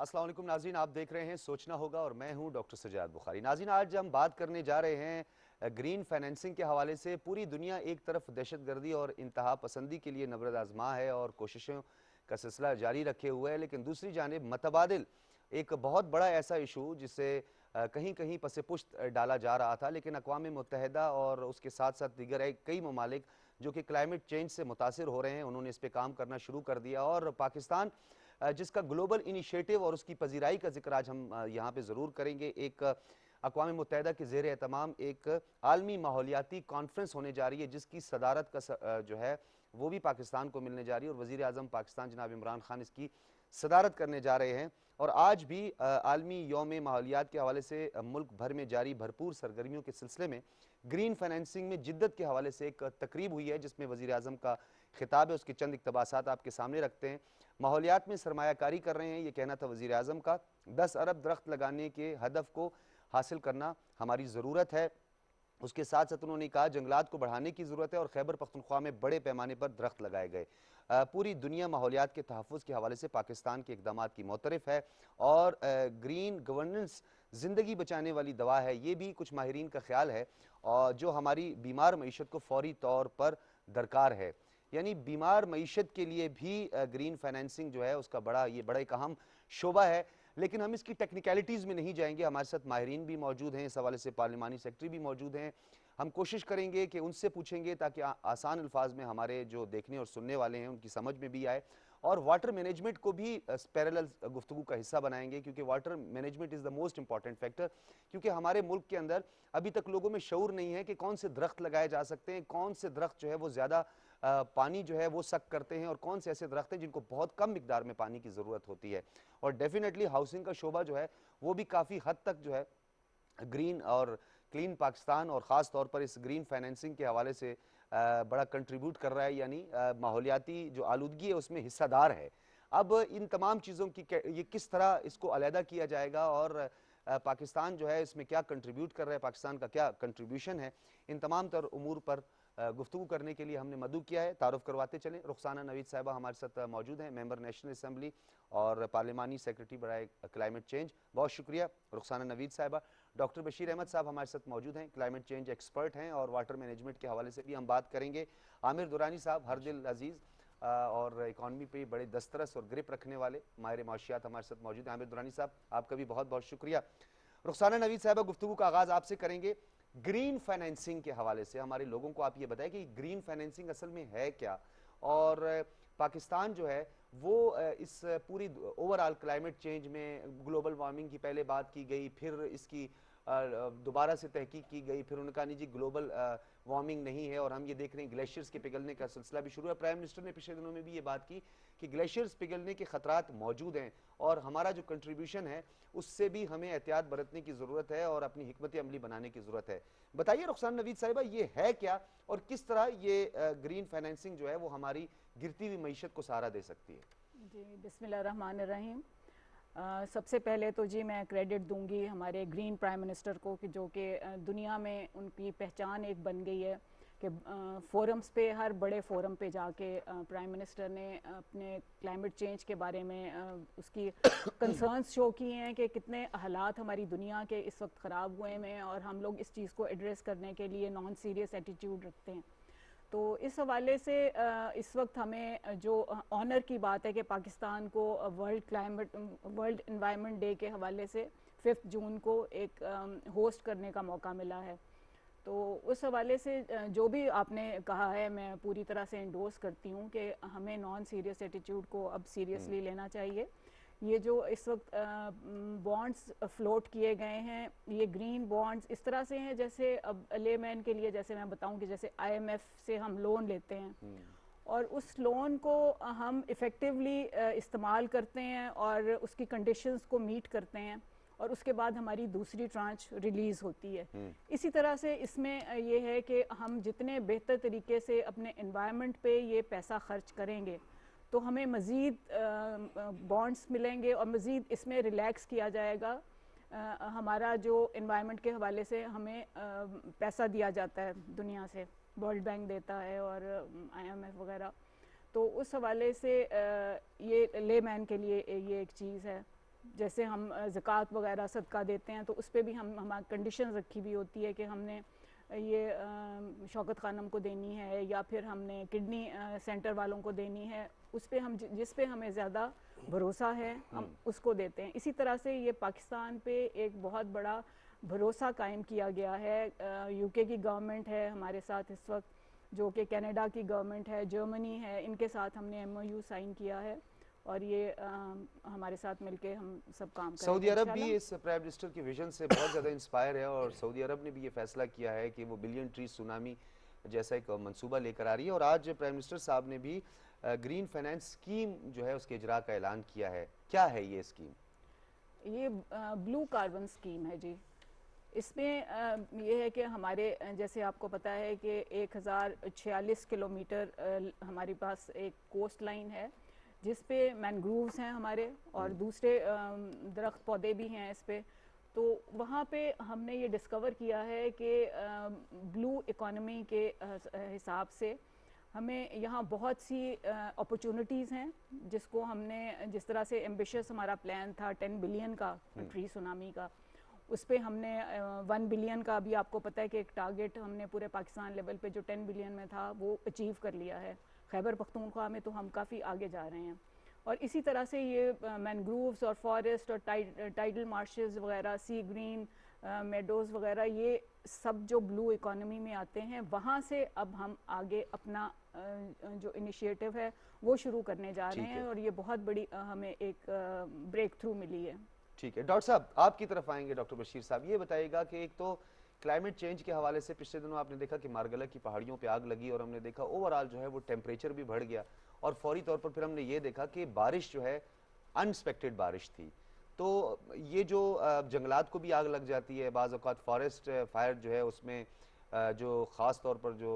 अस्सलाम वालेकुम नाज़रीन, आप देख रहे हैं सोचना होगा और मैं हूं डॉक्टर सजाद बुखारी। नाज़रीन, आज हम बात करने जा रहे हैं ग्रीन फाइनेंसिंग के हवाले से। पूरी दुनिया एक तरफ दहशतगर्दी और इंतहा पसंदी के लिए नबरद आजमा है और कोशिशों का सिलसिला जारी रखे हुए है, लेकिन दूसरी जानिब मतबादिल एक बहुत बड़ा ऐसा इशू जिसे कहीं कहीं पसे पुश्त डाला जा रहा था, लेकिन अक़वाम मुत्तहिदा और उसके साथ साथ दीगर कई ममालिक जो कि क्लाइमेट चेंज से मुतासिर हो रहे हैं, उन्होंने इस पर काम करना शुरू कर दिया। और पाकिस्तान जिसका ग्लोबल इनिशिएटिव और उसकी पजीराई का जिक्र आज हम यहाँ पे ज़रूर करेंगे। एक अक़वाम मुत्तहिदा के ज़ेर एहतमाम एक आलमी माहौलियाती कॉन्फ्रेंस होने जा रही है, जिसकी सदारत का जो है वो भी पाकिस्तान को मिलने जा रही है और वज़ीर आज़म पाकिस्तान जनाब इमरान खान इसकी सदारत करने जा रहे हैं। और आज भी आलमी यौम माहौलियात के हवाले से मुल्क भर में जारी भरपूर सरगर्मियों के सिलसिले में ग्रीन फाइनेंसिंग में जिद्दत के हवाले से एक तकरीब हुई है, जिसमें वज़ीर आज़म का खिताब है। उसके चंद इक़्तिबासात आपके सामने रखते हैं। माहौलियात में सरमायाकारी कर रहे हैं, ये कहना था वज़ीर आज़म का। 10 अरब दरख्त लगाने के हदफ को हासिल करना हमारी ज़रूरत है। उसके साथ साथ उन्होंने कहा जंगलात को बढ़ाने की ज़रूरत है और खैबर पख्तूनख्वा में बड़े पैमाने पर दरख्त लगाए गए। पूरी दुनिया माहौलियात के तहफ़्फ़ुज़ के हवाले से पाकिस्तान के इक़दामात की मोतरफ़ है और ग्रीन गवर्नेंस ज़िंदगी बचाने वाली दवा है, ये भी कुछ माहिरीन का ख्याल है, और जो हमारी बीमार मईशत को फ़ौरी तौर पर दरकार है। यानी बीमार मईशत के लिए भी ग्रीन फाइनेंसिंग जो है उसका बड़ा एक अहम शोबा है। लेकिन हम इसकी टेक्निकलिटीज़ में नहीं जाएंगे। हमारे साथ माहिरीन भी मौजूद हैं, इस हवाले से पार्लिमानी सेक्रेटरी भी मौजूद हैं। हम कोशिश करेंगे कि उनसे पूछेंगे ताकि आसान अल्फाज में हमारे जो देखने और सुनने वाले हैं उनकी समझ में भी आए। और वाटर मैनेजमेंट को भी पैरेलल गुफ्तगू का हिस्सा बनाएंगे, क्योंकि water management is the most important factor. क्योंकि हमारे मुल्क के अंदर अभी तक लोगों में शऊर नहीं है कि कौन से दरख्त लगाए जा सकते हैं, कौन से दरख्त जो है वो ज़्यादा पानी जो है वो सक करते हैं और कौन से ऐसे दरख्त हैं जिनको बहुत कम मिकदार में पानी की ज़रूरत होती है। और डेफिनेटली हाउसिंग का शोबा जो है वो भी काफ़ी हद तक जो है ग्रीन और क्लीन पाकिस्तान और ख़ास तौर पर इस ग्रीन फाइनेंसिंग के हवाले से बड़ा कंट्रीब्यूट कर रहा है, यानी माहौलियाती जो आलूदगी है उसमें हिस्सादार है। अब इन तमाम चीज़ों की ये किस तरह इसको अलहदा किया जाएगा और पाकिस्तान जो है इसमें क्या कंट्रीब्यूट कर रहा है, पाकिस्तान का क्या कंट्रीब्यूशन है, इन तमाम तर उमूर पर गुफ्तगू करने के लिए हमने मदू किया है। तारुफ करवाते चलें। रुखसाना नवीद साहिबा हमारे साथ मौजूद हैं, मेंबर नेशनल असम्बली और पार्लिमानी सेक्रेटरी बराए क्लाइमेट चेंज। बहुत शुक्रिया रुखसाना नवीद साहिबा। डॉक्टर बशीर अहमद साहब हमारे साथ मौजूद हैं, क्लाइमेट चेंज एक्सपर्ट हैं और वाटर मैनेजमेंट के हवाले से भी हम बात करेंगे। आमिर दुरानी साहब, हर दिल अजीज़ और इकॉनमी पे बड़े दस्तरस और ग्रिप रखने वाले माहिर माशियात हमारे साथ मौजूद हैं। आमिर दुरानी साहब, आपका भी बहुत बहुत शुक्रिया। रुखसाना नवीद साहिबा, गुफ्तगू का आगाज़ आपसे करेंगे ग्रीन फाइनेंसिंग के हवाले से। हमारे लोगों को आप ये बताएं कि ग्रीन फाइनेंसिंग असल में है क्या, और पाकिस्तान जो है वो इस पूरी ओवरऑल क्लाइमेट चेंज में ग्लोबल वार्मिंग की पहले बात की गई, फिर इसकी दोबारा से तहकीक की गई, फिर उन्होंने कहा नहीं जी ग्लोबल वार्मिंग नहीं है, और हम ये देख रहे हैं ग्लेशियर्स के पिघलने का सिलसिला भी शुरू है। प्राइम मिनिस्टर ने पिछले दिनों में भी ये बात की कि ग्लेशियर्स पिघलने के खतरात मौजूद हैं और हमारा जो कंट्रीब्यूशन है उससे भी हमें एहतियात बरतने की ज़रूरत है और अपनी हिकमत अमली बनाने की ज़रूरत है। बताइए रुखसाना नवीद साहिबा, ये है क्या और किस तरह ये ग्रीन फाइनेंसिंग जो है वो हमारी गिरती हुई मईशत को सहारा दे सकती है? जी, बिस्मिल्लाहिर्रहमानिर्रहीम। सबसे पहले तो जी मैं क्रेडिट दूंगी हमारे ग्रीन प्राइम मिनिस्टर को कि जो कि दुनिया में उनकी पहचान एक बन गई है कि फोरम्स पे, हर बड़े फोरम पे जाके प्राइम मिनिस्टर ने अपने क्लाइमेट चेंज के बारे में उसकी कंसर्न्स शो किए हैं कि कितने हालात हमारी दुनिया के इस वक्त ख़राब हुए हैं और हम लोग इस चीज़ को एड्रेस करने के लिए नॉन सीरियस एटीट्यूड रखते हैं। तो इस हवाले से इस वक्त हमें जो ऑनर की बात है कि पाकिस्तान को वर्ल्ड एनवायरनमेंट डे के हवाले से 5 जून को एक होस्ट करने का मौका मिला है। तो उस हवाले से जो भी आपने कहा है मैं पूरी तरह से इंडोर्स करती हूँ कि हमें नॉन सीरियस एटीट्यूड को अब सीरियसली लेना चाहिए। ये जो इस वक्त बॉन्ड्स फ्लोट किए गए हैं, ये ग्रीन बॉन्ड्स इस तरह से हैं जैसे, अब लेमैन के लिए जैसे मैं बताऊं कि जैसे आईएमएफ से हम लोन लेते हैं और उस लोन को हम इफ़ेक्टिवली इस्तेमाल करते हैं और उसकी कंडीशंस को मीट करते हैं और उसके बाद हमारी दूसरी ट्रांच रिलीज़ होती है। इसी तरह से इसमें ये है कि हम जितने बेहतर तरीके से अपने एनवायरनमेंट पे ये पैसा खर्च करेंगे तो हमें मज़ीद बॉन्ड्स मिलेंगे और मज़ीद इसमें रिलैक्स किया जाएगा। हमारा जो एनवायरनमेंट के हवाले से हमें पैसा दिया जाता है दुनिया से, वर्ल्ड बैंक देता है और आईएमएफ वगैरह। तो उस हवाले से ये लेमैन के लिए ये एक चीज़ है। जैसे हम ज़कात वगैरह सदका देते हैं तो उस पर भी हम हमारी कंडीशन रखी हुई होती है कि हमने ये शौकत खानम को देनी है या फिर हमने किडनी सेंटर वालों को देनी है, उस पे हम जिस पे हमें ज़्यादा भरोसा है हम उसको देते हैं। इसी तरह से ये पाकिस्तान पे एक बहुत बड़ा भरोसा कायम किया गया है। यूके की गवर्नमेंट है हमारे साथ इस वक्त, जो कि कनाडा की गवर्नमेंट है, जर्मनी है, इनके साथ हमने एमओयू साइन किया है और ये हमारे साथ मिलके हम सब काम करेंगे सऊदी अरब भी इंशाल्लाह। इस प्राइम मिनिस्टर की विजन से बहुत ज़्यादा इंस्पायर है और सऊदी अरब ने भी ये फैसला किया है कि वो बिलियन ट्री सुनामी जैसा एक मंसूबा लेकर आ रही है और आज प्राइम मिनिस्टर साहब ने भी ग्रीन फाइनेंस स्कीम जो है उसके इजरा का ऐलान किया है। क्या है ये स्कीम? ये ब्लू कार्बन स्कीम है जी। इसमें ये है कि हमारे जैसे आपको पता है कि 1046 किलोमीटर हमारे पास एक कोस्ट लाइन है जिस पे मैनग्रूव्स हैं हमारे और दूसरे दरख्त पौधे भी हैं इस पे। तो वहाँ पे हमने ये डिस्कवर किया है कि ब्लू इकोनॉमी के हिसाब से हमें यहाँ बहुत सी अपॉर्चुनिटीज़ हैं जिसको हमने जिस तरह से एम्बिशियस हमारा प्लान था 10 बिलियन का ट्री सुनामी का, उस पे हमने 1 बिलियन का भी आपको पता है कि एक टारगेट हमने पूरे पाकिस्तान लेवल पे जो 10 बिलियन में था वो अचीव कर लिया है। खैबर पख्तूनख्वा में तो हम काफ़ी आगे जा रहे हैं। और इसी तरह से ये मैनग्रूव्स और फॉरेस्ट और टाइडल मार्शेस वगैरह, सी ग्रीन मेडोज़ वगैरह, ये सब जो ब्लू इकोनॉमी में आते हैं, वहाँ से अब हम आगे अपना जो इनिशिएटिव है वो शुरू करने जा रहे हैं और ये बहुत बड़ी हमें एक ब्रेक थ्रू मिली है। ठीक है डॉक्टर साहब, आपकी तरफ आएंगे। डॉक्टर बशीर साहब, ये बताइएगा कि एक तो क्लाइमेट चेंज के हवाले से पिछले दिनों आपने देखा कि मार्गला की पहाड़ियों पे आग लगी और हमने देखा ओवरऑल जो है वो टेम्परेचर भी बढ़ गया और फौरी तौर पर फिर हमने ये देखा कि बारिश जो है अनएक्सपेक्टेड बारिश थी। तो ये जो जंगलात को भी आग लग जाती है, बाज़ औक़ात फॉरेस्ट फायर जो है उसमें जो ख़ास तौर पर जो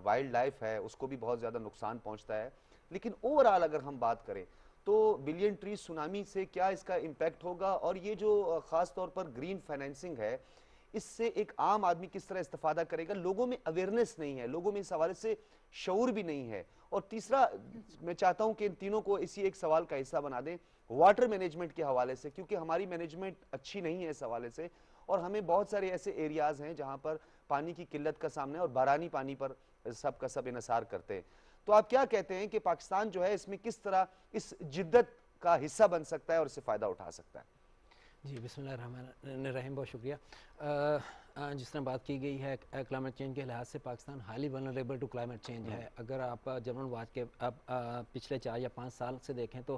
वाइल्ड लाइफ है उसको भी बहुत ज़्यादा नुकसान पहुंचता है। लेकिन ओवरऑल अगर हम बात करें तो बिलियन ट्री सुनामी से क्या इसका इम्पैक्ट होगा और ये जो ख़ास तौर पर ग्रीन फाइनेंसिंग है इससे एक आम आदमी किस तरह इस्तेफादा करेगा? लोगों में अवेयरनेस नहीं है, लोगों में इस हवाले से शऊर भी नहीं है। और तीसरा, मैं चाहता हूं कि इन तीनों को इसी एक सवाल का हिस्सा बना दें, वाटर मैनेजमेंट के हवाले से, क्योंकि हमारी मैनेजमेंट अच्छी नहीं है इस हवाले से और हमें बहुत सारे ऐसे एरियाज हैं जहां पर पानी की किल्लत का सामना है और बारानी पानी पर सब का सब इन्हसार करते हैं। तो आप क्या कहते हैं कि पाकिस्तान जो है इसमें किस तरह इस जिद्दत का हिस्सा बन सकता है और इससे फ़ायदा उठा सकता है? जी बिस्मिल्लाहिर्रहमानिर्रहीम, बहुत शुक्रिया। जिस तरह बात की गई है क्लाइमेट चेंज के लिहाज से Pakistan highly vulnerable to climate change है। अगर आप जनरल वाच के पिछले 4 या 5 साल से देखें तो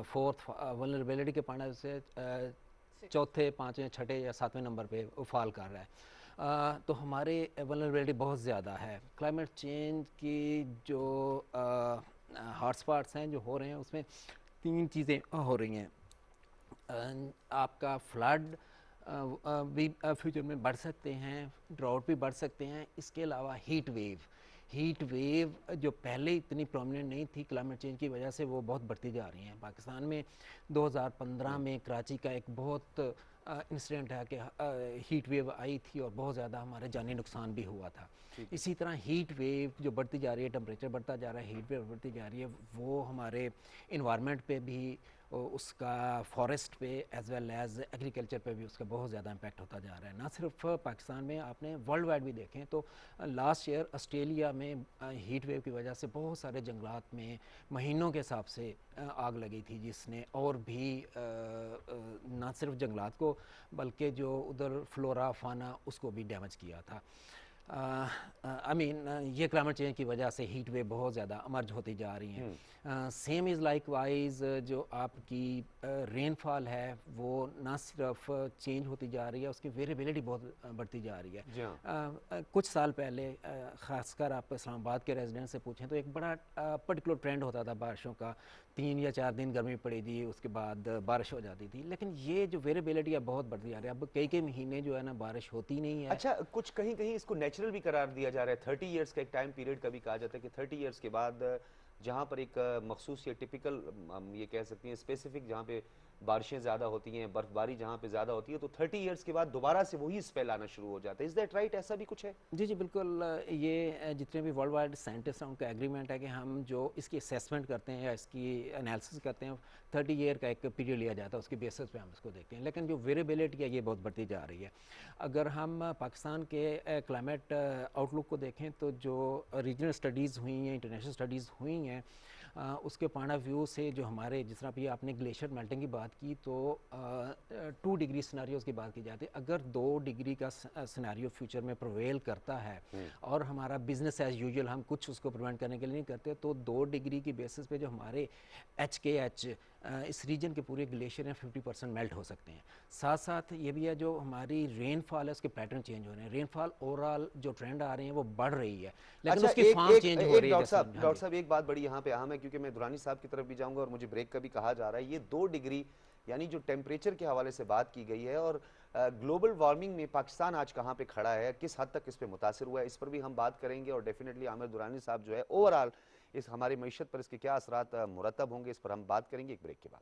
फोर्थ वनरेबिलिटी के पॉइंट से चौथे, पाँचवें, छठे या सातवें नंबर पे फॉल कर रहा है। तो हमारे वनरेबिलिटी बहुत ज़्यादा है। क्लाइमेट चेंज की जो हॉटस्पॉट्स हैं जो हो रहे हैं उसमें 3 चीज़ें हो रही हैं। आपका फ्लड भी फ्यूचर में बढ़ सकते हैं, ड्राउट भी बढ़ सकते हैं। इसके अलावा हीट वेव जो पहले इतनी प्रोमिनेंट नहीं थी क्लाइमेट चेंज की वजह से, वो बहुत बढ़ती जा रही हैं। पाकिस्तान में 2015 में कराची का एक बहुत इंसिडेंट है कि हीट वेव आई थी और बहुत ज़्यादा हमारे जानी नुकसान भी हुआ था। इसी तरह हीट वेव जो बढ़ती जा रही है, टेम्परेचर बढ़ता जा रहा है, हीट वेव बढ़ती जा रही है, वो हमारे इन्वायरमेंट पे भी, उसका फॉरेस्ट पे एज़ वेल एज़ एग्रीकल्चर पे भी उसका बहुत ज़्यादा इम्पैक्ट होता जा रहा है। ना सिर्फ पाकिस्तान में, आपने वर्ल्ड वाइड भी देखें तो लास्ट ईयर ऑस्ट्रेलिया में हीट वेव की वजह से बहुत सारे जंगलात में महीनों के हिसाब से आग लगी थी, जिसने और भी ना सिर्फ जंगलात को बल्कि जो उधर फ्लोरा फाना उसको भी डैमेज किया था। ये क्लाइमेट चेंज की वजह से हीट वेव बहुत ज़्यादा अमर्ज होती जा रही हैं। सेम इज़ लाइक वाइज जो आपकी रेनफॉल है वो ना सिर्फ चेंज होती जा रही है, उसकी वेरिएबिलिटी बहुत बढ़ती जा रही है। कुछ साल पहले ख़ासकर आप इस्लामाबाद के रेजिडेंट से पूछें तो एक बड़ा पर्टिकुलर ट्रेंड होता था बारिशों का, 3 या 4 दिन गर्मी पड़ेगी, उसके बाद बारिश हो जाती थी। लेकिन ये जो वेरिएबिलिटी है बहुत बढ़ती जा रही है। अब कई महीने जो है ना बारिश होती नहीं है। अच्छा, कुछ कहीं इसको नेचुरल भी करार दिया जा रहा है। 30 इयर्स का एक टाइम पीरियड का भी कहा जाता है कि 30 इयर्स के बाद जहाँ पर एक मखसूस या टिपिकल, हम ये कह सकते हैं स्पेसिफिक, जहाँ पे बारिशें ज़्यादा होती हैं, बर्फबारी जहाँ पे ज़्यादा होती है, तो 30 ईयर्स के बाद दोबारा से वही स्पेल आना शुरू हो जाता है। Is that right? ऐसा भी कुछ है? जी जी बिल्कुल। ये जितने भी वर्ल्ड वाइड साइंटिस्ट हैं उनका एग्रीमेंट है कि हम जो इसकी असेसमेंट करते हैं या इसकी एनालिसिस करते हैं 30 ईयर का एक पीरियड लिया जाता है, उसके बेसिस पे हम इसको देखते हैं। लेकिन जो वेरिएबिलिटी है ये बहुत बढ़ती जा रही है। अगर हम पाकिस्तान के क्लाइमेट आउटलुक को देखें तो जो रीजनल स्टडीज़ हुई हैं, इंटरनेशनल स्टडीज़ हुई हैं, उसके पॉइंट ऑफ व्यू से जो हमारे, जिस तरह भी आपने ग्लेशियर मेल्टिंग की बात की, तो 2 डिग्री सिनेरियोज़ की बात की जाती है। अगर 2 डिग्री का सिनेरियो फ्यूचर में प्रिवेल करता है और हमारा बिजनेस एज यूजुअल हम कुछ उसको प्रिवेंट करने के लिए नहीं करते, तो 2 डिग्री की बेसिस पे जो हमारे HKH इस रीजन के पूरे ग्लेशियर हैं 50% मेल्ट हो सकते हैं। साथ साथ ये भी है जो हमारी रेनफॉल है उसके पैटर्न चेंज हो रहे हैं। रेनफॉल ओवरऑल जो ट्रेंड आ रहे हैं वो बढ़ रही है, लेकिन अच्छा, उसकी एक फॉर्म एक चेंज हो एक रही है। डॉक्टर साहब एक बात बड़ी यहाँ पे अहम है, क्योंकि मैं दुरानी साहब की तरफ भी जाऊंगा और मुझे ब्रेक का भी कहा जा रहा है। ये 2 डिग्री यानी जो टेम्परेचर के हवाले से बात की गई है, और ग्लोबल वार्मिंग में पाकिस्तान आज कहाँ पे खड़ा है, किस हद तक इस पे मुतासिर हुआ है, इस पर भी हम बात करेंगे। और डेफिनेटली आमिर दुरानी साहब जो है ओवरऑल इस हमारी मईशत पर इसके क्या असरात मुरतब होंगे, इस पर हम बात करेंगे एक ब्रेक के बाद।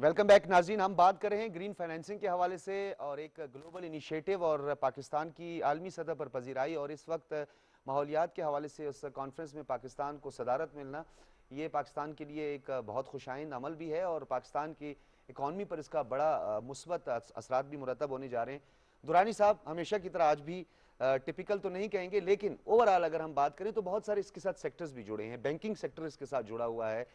वेलकम बैक नाज़रीन। हम बात कर रहे हैं ग्रीन फाइनेंसिंग के हवाले से और एक ग्लोबल इनिशिएटिव और पाकिस्तान की आलमी सतह पर पजीराई, और इस वक्त माहौलियात के हवाले से उस कॉन्फ्रेंस में पाकिस्तान को सदारत मिलना, ये पाकिस्तान के लिए एक बहुत खुशाइंद अमल भी है और पाकिस्तान की इकॉनमी पर इसका बड़ा मुस्बत असरात भी मुरतब होने जा रहे हैं। दुरानी साहब, हमेशा की तरह आज भी टिपिकल तो नहीं कहेंगे, लेकिन ओवरऑल अगर हम बात करें तो बहुत सारे इसके साथ सेक्टर्स भी जुड़े हैं। बैंकिंग सेक्टर इसके साथ जुड़ा हुआ है।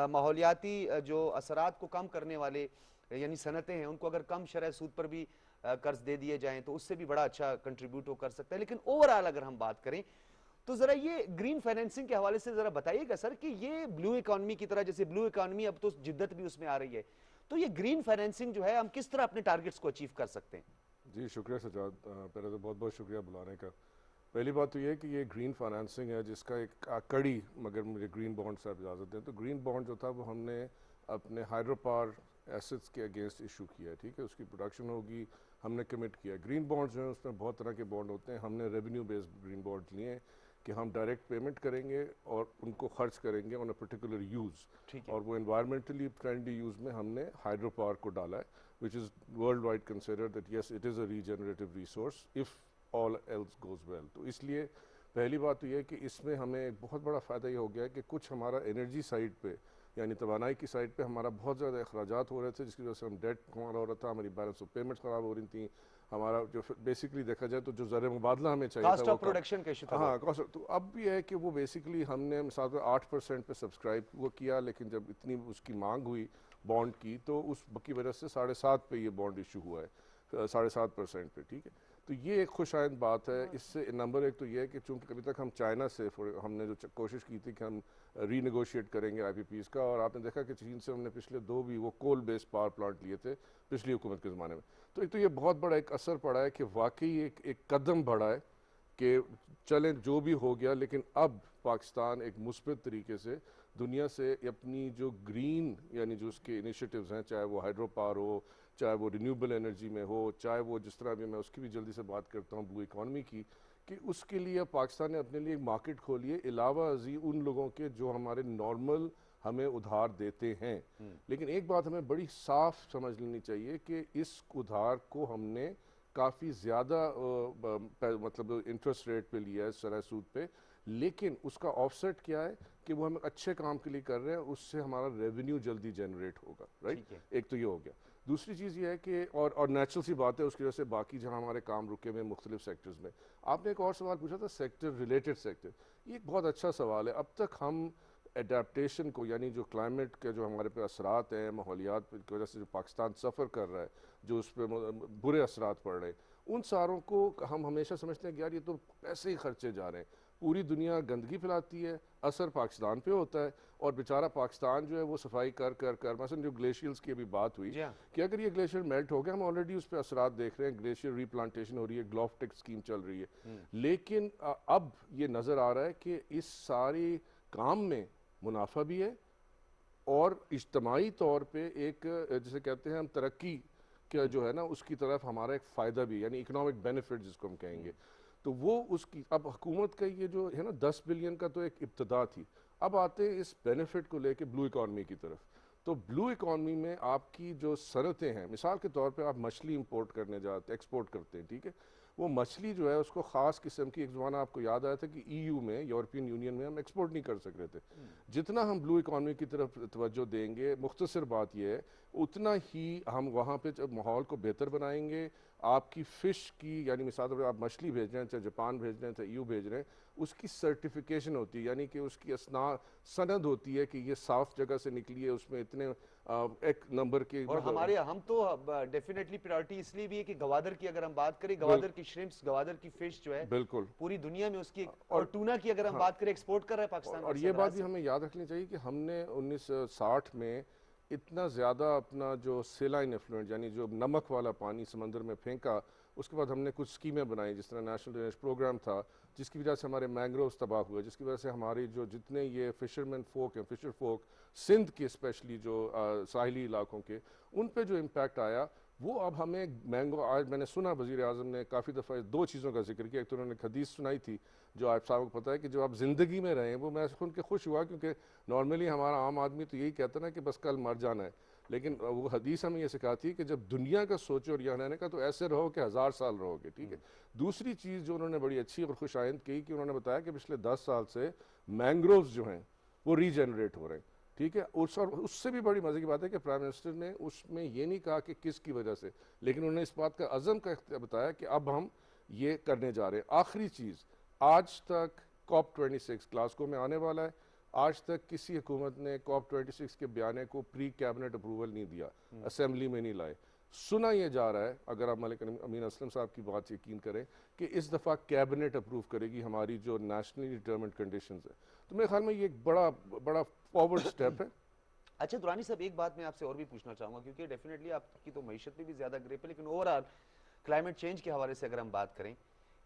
माहौलियाती जो असरात को कम करने वाले यानी सनतें हैं, उनको अगर कम शरह सूद पर भी कर्ज दे दिए जाएं तो उससे भी बड़ा अच्छा कंट्रीब्यूट वो कर सकता है। लेकिन ओवरऑल अगर हम बात करें तो जरा ये ग्रीन फाइनेंसिंग के हवाले से जरा बताइएगा सर कि ये ब्लू इकोनॉमी की तरह, जैसे ब्लू इकोनॉमी अब तो जिद्दत भी उसमें आ रही है, तो ये ग्रीन फाइनेंसिंग जो है हम किस तरह अपने टारगेट्स को अचीव कर सकते हैं? जी शुक्रिया सजाद, पहले तो बहुत बहुत शुक्रिया बुलाने का। पहली बात तो ये है कि ये ग्रीन फाइनेंसिंग है जिसका एक कड़ी, मगर मुझे ग्रीन बॉन्ड से आप इजाज़त दें तो ग्रीन बॉन्ड जो था वो हमने अपने हाइड्रो पावर एसेट्स के अगेंस्ट इशू किया है, ठीक है, उसकी प्रोडक्शन होगी, हमने कमिट किया। ग्रीन बॉन्ड्स जो हैं उसमें बहुत तरह के बॉन्ड होते हैं, हमने रेवेन्यू बेस्ड ग्रीन बॉन्ड लिए हैं कि हम डायरेक्ट पेमेंट करेंगे और उनको खर्च करेंगे ऑन अ पर्टिकुलर यूज़, और वो एनवायरमेंटली फ्रेंडली यूज़ में हमने हाइड्रो पावर को डाला है, which is world wide considered that yes it is a regenerative resource if all else goes well. तो इसलिए पहली बात तो ये है कि इसमें हमें एक बहुत बड़ा फ़ायदा ये हो गया है कि कुछ हमारा एनर्जी साइड पे यानी तवानाई की साइड पे हमारा बहुत ज़्यादा अखराजात हो रहे थे, जिसकी वजह से हम डेट हमारा हो रहा था, हमारी बैलेंस ऑफ पेमेंट्स ख़राब हो रही थी, हमारा जो बेसिकली देखा जाए तो जो ज़र मुबादला हमें चाहिए कॉस्ट था ऑफ प्रोडक्शन का इशू था। हाँ कॉस्ट। तो अब भी है कि वो बेसिकली हमने मिसाल पर 8% पे सब्सक्राइब वो किया, लेकिन जब इतनी उसकी मांग हुई बॉन्ड की तो उस की वजह से 7.5 पे ये बॉन्ड इशू हुआ है, 7.5% पे, ठीक है। तो ये एक खुशाइंद बात है। इससे नंबर एक तो ये है कि चूंकि कभी तक हम चाइना से हमने जो कोशिश की थी कि हम रीनेगोशिएट करेंगे IPPs का, और आपने देखा कि चीन से हमने पिछले 2 भी वो कोल बेस्ड पावर प्लांट लिए थे पिछली हुकूमत के ज़माने में। तो एक तो ये बहुत बड़ा एक असर पड़ा है कि वाकई एक कदम बढ़ा है कि चलें जो भी हो गया, लेकिन अब पाकिस्तान एक मुस्बित तरीके से दुनिया से अपनी जो ग्रीन यानी जो उसके इनिशिएटिव्स हैं, चाहे वो हाइड्रो पावर हो, चाहे वो रिन्यूएबल एनर्जी में हो, चाहे वो जिस तरह भी मैं उसकी भी जल्दी से बात करता हूँ ब्लू इकॉनमी की, कि उसके लिए पाकिस्तान ने अपने लिए एक मार्केट खोली है अलावा अजी उन लोगों के जो हमारे नॉर्मल हमें उधार देते हैं। लेकिन एक बात हमें बड़ी साफ समझ लेनी चाहिए कि इस उधार को हमने काफ़ी ज़्यादा मतलब इंटरेस्ट रेट पे लिया है, सरह सूद पे, लेकिन उसका ऑफसेट क्या है कि वो हम अच्छे काम के लिए कर रहे हैं, उससे हमारा रेवेन्यू जल्दी जनरेट होगा, राइट। एक तो ये हो गया। दूसरी चीज़ ये है कि और नेचुरल सी बात है उसकी वजह से बाकी जहाँ हमारे काम रुके हुए मुख्तलिफ सेक्टर्स में। आपने एक और सवाल पूछा था सेक्टर रिलेटेड सेक्टर, ये एक बहुत अच्छा सवाल है। अब तक हम एडाप्टेशन को यानी जो क्लाइमेट के जो हमारे पे असरात हैं, माहौलियात की वजह से जो पाकिस्तान सफ़र कर रहा है, जो उस पर बुरे असरात पड़ रहे हैं, उन सारों को हम हमेशा समझते हैं कि यार ये तो पैसे ही खर्चे जा रहे हैं। पूरी दुनिया गंदगी फैलाती है, असर पाकिस्तान पे होता है, और बेचारा पाकिस्तान जो है वो सफाई कर कर कर मसलन जो ग्लेशियर्स की अभी बात हुई कि अगर ये ग्लेशियर मेल्ट हो गया, हम ऑलरेडी उस पर असरात देख रहे हैं, ग्लेशियर रिप्लांटेशन हो रही है, ग्लोफटेक स्कीम चल रही है, लेकिन अब ये नज़र आ रहा है कि इस सारी काम में मुनाफा भी है और इज्तमाही तौर पे एक जिसे कहते हैं हम तरक्की का जो है ना उसकी तरफ हमारा एक फ़ायदा भी, यानी इकोनॉमिक बेनिफिट जिसको हम कहेंगे, तो वो उसकी अब हुकूमत का ये जो है ना 10 बिलियन का तो एक इब्तदा थी। अब आते हैं इस बेनिफिट को लेके ब्लू इकॉनमी की तरफ। तो ब्लू इकॉनमी में आपकी जो सनतें हैं, मिसाल के तौर पे आप मछली इंपोर्ट करने जाते एक्सपोर्ट करते हैं, ठीक है, वो मछली जो है उसको ख़ास किस्म की, एक ज़माना आपको याद आया था कि EU में, यूरोपियन यूनियन में हम एक्सपोर्ट नहीं कर सक रहे थे। जितना हम ब्लू इकॉनमी की तरफ तवज्जो देंगे, मुख्तसर बात यह है, उतना ही हम वहाँ पे जब माहौल को बेहतर बनाएंगे, आपकी फ़िश की यानी मिसाल आप मछली भेज रहे हैं, चाहे जापान भेज रहे हैं, चाहे EU भेज रहे हैं, उसकी सर्टिफिकेशन होती है, यानी कि उसकी सनद होती है कि ये साफ़ जगह से निकली है, उसमें इतने एक नंबर के। और हमारे हम तो डेफिनेटली प्रायोरिटी इसलिए भी है कि गवादर की अगर हम बात करें, गवादर की श्रिम्प्स, गवादर की फिश जो है बिल्कुल पूरी दुनिया में उसकी, और टूना की अगर हम बात करें एक्सपोर्ट कर रहा है पाकिस्तान। और ये बात भी हमें याद रखनी चाहिए कि हमने 1960 में इतना ज़्यादा अपना जो सेलाइन एफ्लुएंट यानी जो नमक वाला पानी समंदर में फेंका, उसके बाद हमने कुछ स्कीमें बनाई, जिस तरह नेशनल ड्रेनेज प्रोग्राम था, जिसकी वजह से हमारे मैंग्रोव्स तबाह हुए, जिसकी वजह से हमारी जो जितने ये फिशरमैन फोक हैं, फिशर फोक सिंध के स्पेशली जो साहिली इलाकों के, उन पे जो इम्पैक्ट आया, वो अब हमें मैंगो, आज मैंने सुना वज़ीर आज़म ने काफ़ी दफ़ा 2 चीज़ों का जिक्र किया। एक तो उन्होंने हदीस सुनाई थी जो आप साहब को पता है कि जो आप ज़िंदगी में रहें, वो मैं सुन के खुश हुआ, क्योंकि नॉर्मली हमारा आम आदमी तो यही कहता ना कि बस कल मर जाना है, लेकिन वो हदीस हमें ये सिखाती है कि जब दुनिया का सोचो और यहाँ रहने का, तो ऐसे रहो कि 1000 साल रहोगे, ठीक है। दूसरी चीज़ जो उन्होंने बड़ी अच्छी और खुशाइंद की कि उन्होंने बताया कि पिछले 10 साल से मैंग्रोव्स जो हैं वो रीजनरेट हो रहे हैं, ठीक है। और उससे भी बड़ी मज़े की बात है कि प्राइम मिनिस्टर ने उसमें ये नहीं कहा कि किसकी वजह से, लेकिन उन्होंने इस बात का अज़म का बताया कि अब हम ये करने जा रहे हैं। आखिरी चीज़, आज तक COP26 ग्लासगो में आने वाला है, आज तक किसी हुकूमत ने COP26 के बयाने को प्री कैबिनेट अप्रूवल नहीं दिया, असेंबली में नहीं लाए। सुना ये जा रहा है, अगर आप मलिक अमीन असलम साहब की बात यकीन करें, कि इस दफ़ा कैबिनेट अप्रूव करेगी हमारी जो नेशनली डिटर्मिन्ड कंडीशंस है। तो मेरे ख्याल में ये एक बड़ा बड़ा फॉरवर्ड स्टेप है। अच्छा दुरानी साहब, एक बात मैं आपसे और भी पूछना चाहूंगा, क्योंकि डेफिनेटली आपकी तो मईशत में भी ज्यादा ग्रिप है, लेकिन ओवरऑल क्लाइमेट चेंज के हवाले से अगर हम बात करें,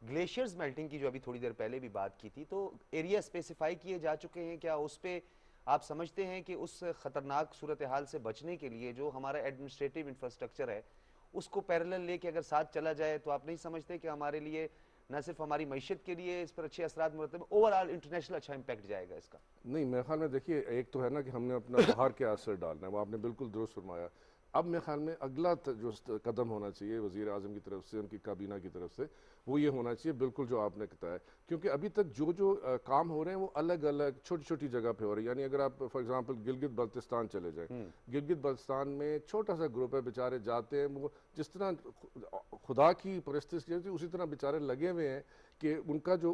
ग्लेशियर्स मेल्टिंग की जो अभी थोड़ी देर पहले भी बात की थी, तो एरिया स्पेसिफाई किए जा चुके हैं क्या? उस पे आप समझते हैं कि उस खतरनाक सूरत हाल से बचने के लिए जो हमारा एडमिनिस्ट्रेटिव इंफ्रास्ट्रक्चर है उसको पैरेलल लेके अगर साथ चला जाए, तो आप नहीं समझते कि हमारे लिए न सिर्फ हमारी मईशत के लिए इस पर अच्छे असरात मुरतब, ओवरऑल इंटरनेशनल अच्छा इंपैक्ट जाएगा इसका? नहीं, मेरे ख्याल में देखिए, एक तो है ना कि हमने अपना बाहर के असर डालना है, वो आपने बिल्कुल दुरुस्त फरमाया। अब मेरे ख्याल में अगला जो कदम होना चाहिए वज़ीर आज़म की तरफ से, उनकी काबीना की तरफ से, वो ये होना चाहिए बिल्कुल जो आपने बताया, क्योंकि अभी तक जो काम हो रहे हैं वो अलग अलग छोटी छोटी जगह पे हो रहे हैं। यानी अगर आप फॉर एग्जांपल गिलगित बल्तिस्तान चले जाएं, गिलगित बल्तिस्तान में छोटा सा ग्रुप है, बेचारे जाते हैं, वो जिस तरह खुदा की परिस्थिति होती है उसी तरह बेचारे लगे हुए हैं कि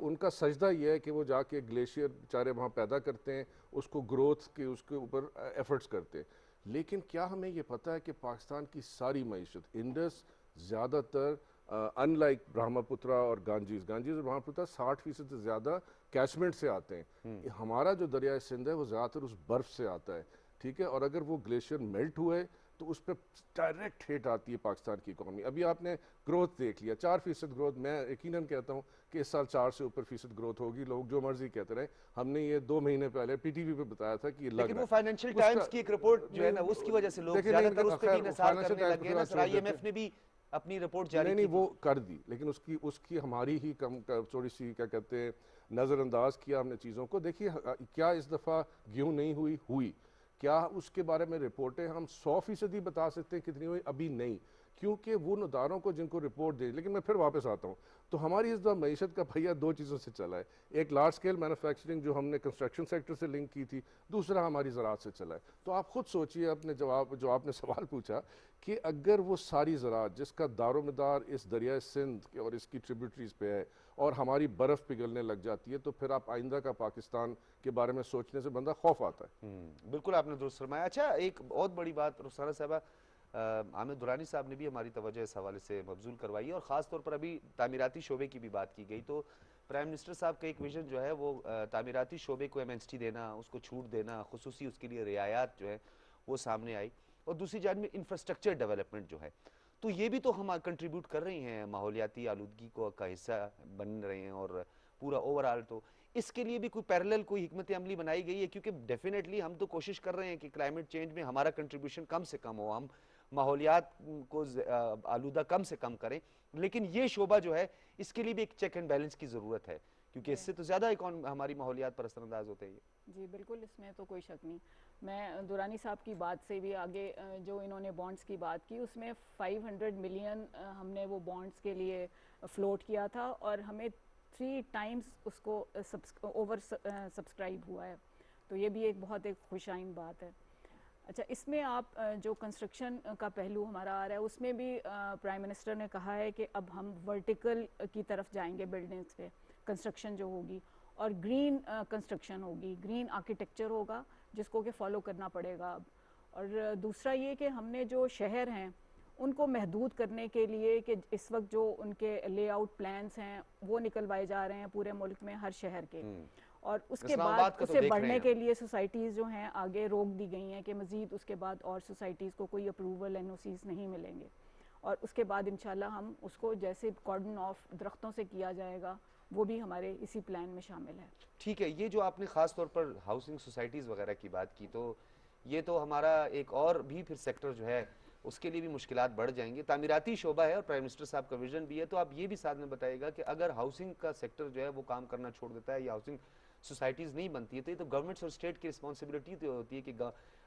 उनका सजदा ये है कि वो जाके ग्लेशियर बेचारे वहाँ पैदा करते हैं, उसको ग्रोथ के उसके ऊपर एफर्ट्स करते हैं। लेकिन क्या हमें ये पता है कि पाकिस्तान की सारी मईशत, इंडस ज़्यादातर अनलाइक ब्रह्मपुत्रा और गांजीज और ब्रह्मपुत्रा 60% से ज़्यादा कैचमेंट से आते हैं। हमारा जो दरिया सिंध है वो ज़्यादातर उस बर्फ़ से आता है, ठीक है। और अगर वो ग्लेशियर मेल्ट हुए तो उस पर डायरेक्ट हिट आती है पाकिस्तान की इकॉनमी। अभी आपने ग्रोथ देख लिया, 4% ग्रोथ, मैं यकीनन कहता हूँ कि इस साल 4 से ऊपर फीसद ग्रोथ होगी। लोग जो मर्जी कहते रहे, हमने ये 2 महीने पहले PTV पे बताया था कि ये लग लेकिन रहा वो है। फाइनेंशियल टाइम्स की एक रिपोर्ट जो है ना, उसकी वजह से लोग देखिए, ज्यादातर नहीं, उस पे भी खैर, इंसार फाइनेंशियल करने टाइम्स लगे को ना छोड़ सर। देते IMF ने भी अपनी रिपोर्ट जारी नहीं की वो थी। कर दी, लेकिन उसकी हमारी ही थोड़ी सी क्या कहते हैं, नज़रअंदाज किया हमने चीज़ों को। देखिए, क्या इस दफ़ा गेहूँ नहीं हुई, क्या उसके बारे में रिपोर्टें हम 100% बता सकते हैं कितनी हुई? अभी नहीं, क्योंकि वो नदारों को जिनको रिपोर्ट दे। लेकिन मैं फिर वापस आता हूँ, तो हमारी इस दफ़ा मईशत का पहिया 2 चीज़ों से चला है। एक लार्ज स्केल मैन्युफैक्चरिंग जो हमने कंस्ट्रक्शन सेक्टर से लिंक की थी, दूसरा हमारी ज़राअत से चला है। तो आप खुद सोचिए, अपने जो आपने सवाल पूछा कि अगर वो सारी ज़राअत जिसका दारोमदार इस दरिया सिंध और इसकी ट्रिब्यूटरीज पे है और हमारी बर्फ़ पिघलने लग जाती है, तो फिर आप आइंदा का पाकिस्तान के बारे में सोचने से बंदा खौफ आता है। बिल्कुल आपने दुरुस्त फरमाया। अच्छा, एक बहुत बड़ी बात रुखसाना साहबा, आमिर दुरानी साहब ने भी हमारी तवज्जो इस हवाले से मबजूल करवाई है, और ख़ास तौर पर अभी तामीराती शोबे की भी बात की गई, तो प्राइम मिनिस्टर साहब का एक विजन जो है वो तामीराती शोबे को MNST देना, उसको छूट देना, खुसूसी उसके लिए रियायत जो है वो सामने आई, और दूसरी जानब में इंफ्रास्ट्रक्चर डेवलपमेंट जो है, तो ये भी तो हम कंट्रीब्यूट कर रही हैं, माहौलियाती आलूदगी का हिस्सा बन रहे हैं, और पूरा ओवरऑल तो इसके लिए भी कोई पैरेलल कोई हिकमत अमली बनाई गई है? क्योंकि डेफिनेटली हम तो कोशिश कर रहे हैं कि क्लाइमेट चेंज में हमारा कंट्रीब्यूशन कम से कम हो, हम माहौलियात को आलूदा कम से कम करें, लेकिन ये शोबा जो है इसके लिए भी एक चेक एंड बैलेंस की ज़रूरत है, क्योंकि इससे तो ज़्यादा हमारी माहौलियात पर असरअंदाज होते हैं। जी बिल्कुल, इसमें तो कोई शक नहीं। मैं दुरानी साहब की बात से भी आगे, जो इन्होंने बॉन्ड्स की बात की, उसमें 500 मिलियन हमने वो बॉन्ड्स के लिए फ्लोट किया था, और हमें 3 टाइम्स उसको ओवर सब्सक्राइब हुआ है, तो ये भी एक बहुत एक खुशाइन बात है। अच्छा, इसमें आप जो कंस्ट्रक्शन का पहलू हमारा आ रहा है, उसमें भी प्राइम मिनिस्टर ने कहा है कि अब हम वर्टिकल की तरफ जाएंगे बिल्डिंग्स पे, कंस्ट्रक्शन जो होगी, और ग्रीन कंस्ट्रक्शन होगी, ग्रीन आर्किटेक्चर होगा, जिसको कि फॉलो करना पड़ेगा अब। और दूसरा ये कि हमने जो शहर हैं उनको महदूद करने के लिए कि इस वक्त जो उनके लेआउट प्लान्स हैं वो निकलवाए जा रहे हैं पूरे मुल्क में हर शहर के, और उसके इस्लामाबाद बाद का तो उसे देख रहे बढ़ने हैं के लिए सोसाइटीज़ जो हैं आगे रोक दी गई हैं कि मज़ीद उसके बाद और सोसाइटीज़ को कोई अप्रूवल NOCs नहीं मिलेंगे, और उसके बाद इंशाल्लाह हम उसको जैसे कॉर्डन ऑफ दरख्तों से किया जाएगा, वो भी हमारे इसी प्लान में शामिल है। ठीक है, ये जो आपने ख़ास तौर पर हाउसिंग सोसाइटीज़ वगैरह की बात की, तो ये तो हमारा एक और भी फिर सेक्टर जो है उसके लिए भी मुश्किलात बढ़ जाएंगे। तामीराती शोबा है और प्राइम मिनिस्टर साहब का विजन भी है, तो आप ये भी साथ में बताइएगा कि अगर हाउसिंग का सेक्टर जो है वो काम करना छोड़ देता है या हाउसिंग सोसाइटीज़ नहीं बनती है, तो ये तो गवर्नमेंट्स और स्टेट की रिस्पॉन्सिबिलिटी तो होती है कि